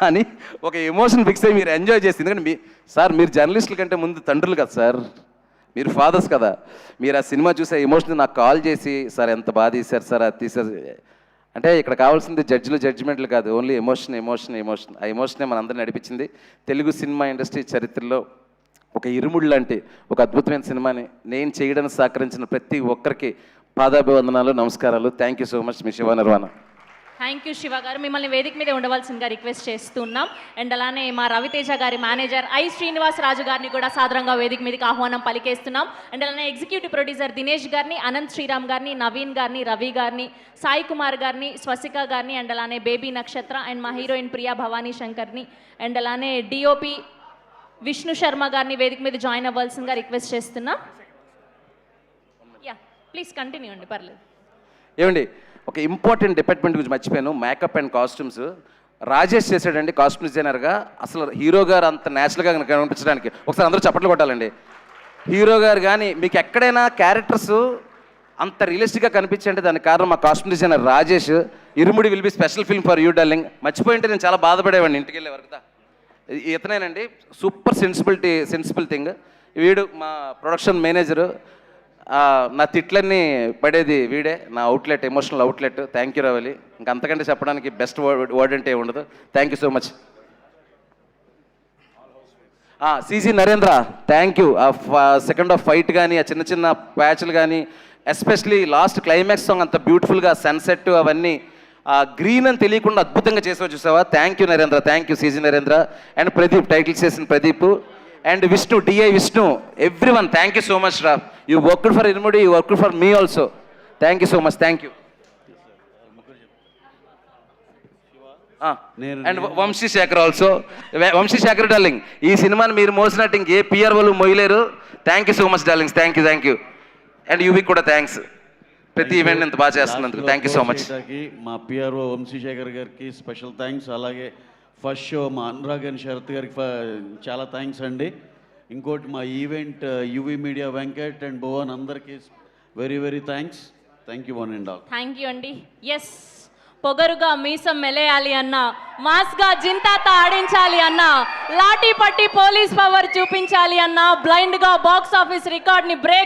అని ఒక ఎమోషన్ ఫిక్స్ అయ్యి మీరు ఎంజాయ్ చేసి. ఎందుకంటే సార్ మీరు జర్నలిస్టుల కంటే ముందు తండ్రులు కదా సార్, మీరు ఫాదర్స్ కదా. మీరు ఆ సినిమా చూసే ఎమోషన్ నాకు కాల్ చేసి సార్ ఎంత బాగా తీశారు సార్ అది తీశారు అంటే ఇక్కడ కావాల్సింది జడ్జిమెంట్లు కాదు, ఓన్లీ ఎమోషన్. ఆ ఎమోషనే మనందరిని నడిపించింది. తెలుగు సినిమా ఇండస్ట్రీ చరిత్రలో ఒక ఇరుముడు లాంటి ఒక అద్భుతమైన సినిమాని నేను చేయడానికి సహకరించిన ప్రతి ఒక్కరికి పాదాభివందనాలు, నమస్కారాలు. Thank you so much me Shiva Nirvana. Thank you Shiva గారు. మిమ్మల్ని వేదిక మీద ఉండవలసిందిగా రిక్వెస్ట్ చేస్తున్నాం. అండ్ అలానే మా రవితేజ గారి మేనేజర్ ఐ శ్రీనివాస్ రాజు గారిని కూడా సాదరంగా వేదిక మీదకి ఆహ్వానం పలికేస్తున్నాం. అండ్ అలానే ఎగ్జిక్యూటివ్ ప్రొడ్యూసర్ దినేష్ గారిని, అనంత్ శ్రీరామ్ గారిని, నవీన్ గారిని, రవి గారిని, సాయి కుమార్ గారిని, స్వసిక గారిని, అండ్ అలానే బేబీ నక్షత్ర అండ్ మా హీరోయిన్ ప్రియా భవానీ శంకర్ని, అండ్ అలానే డిఓపి విష్ణు శర్మ గారిని వేదిక మీద జాయిన్ అవ్వాల్సిందిగా రిక్వెస్ట్ చేస్తున్నాం. యా ప్లీజ్ కంటిన్యూ అండి, పర్లేదు. ఏమండి ఒక ఇంపార్టెంట్ డిపార్ట్మెంట్ గురించి మర్చిపోయాను, మేకప్ అండ్ కాస్ట్యూమ్స్. రాజేష్ చేశాడండి కాస్ట్యూమ్ డిజైనర్గా. అసలు హీరో గారు అంత న్యాచురల్గా కనిపించడానికి ఒకసారి అందరూ చప్పట్లు కొట్టాలండి. హీరో గారు కానీ మీకు ఎక్కడైనా క్యారెక్టర్స్ అంత రియలిస్టిక్గా కనిపించండి, దానికి కారణం మా costume designer Rajesh. Irumudi will be special film for you darling. మర్చిపోయింటే నేను చాలా బాధపడేవాడిని ఇంటికి వెళ్ళే వరకు. ఇతనేనండి సూపర్ సెన్సిబుల్ థింగ్. వీడు మా ప్రొడక్షన్ మేనేజరు. నా తిట్లన్నీ పడేది వీడే, నా outlet, emotional outlet. Thank you Ravali. ఇంకా అంతకంటే చెప్పడానికి బెస్ట్ వర్డ్ అంటే ఉండదు. Thank you so much. CG Narendra thank you. Second half fight కానీ, ఆ చిన్న చిన్న ప్యాచ్లు కానీ, ఎస్పెషలీ లాస్ట్ క్లైమాక్స్ సాంగ్ అంత బ్యూటిఫుల్గా సన్సెట్ అవన్నీ గ్రీన్ అని తెలియకుండా అద్భుతంగా చేసావు చూసావా. Thank you Narendra, thank you CG Narendra. And Pradeep titles చేసిన Pradeep and Vishnu, DI Vishnu, everyone thank you so much రా. You worked for Irumudi, you worked for me also. Thank you so much, thank you. And Vamshi Shekar also. Vamshi Shekar darling, ఈ సినిమాని మీరు మోసినట్టు ఇంకే PR వాళ్ళు మోయలేరు. Thank you so much darlings, thank you. And UV కూడా thanks, ప్రతి ఈవెంట్ ఇంత బాగా చేస్తున్నందుకు థ్యాంక్ యూ సో మచ్. మా పిఆర్ఓ వంశీశేఖర్ గారికి స్పెషల్ థ్యాంక్స్. అలాగే ఫస్ట్ షో మా అనురాగ్ అండ్ శరత్ గారికి చాలా థ్యాంక్స్ అండి. ఇంకోటి మా event UV media Venkat and Bhuvan అందరికీ very thanks. Thank you one and all. Thank you అండి. ఎస్, పొగరుగా మీసం మెలేయాలి అన్నా, మాస్గా జింతాత ఆడించాలి అన్నా, లాఠీ పట్టి పోలీస్ పవర్ చూపించాలి అన్నా, బ్లైండ్గా బాక్స్ ఆఫీస్ రికార్డ్ని బ్రేక్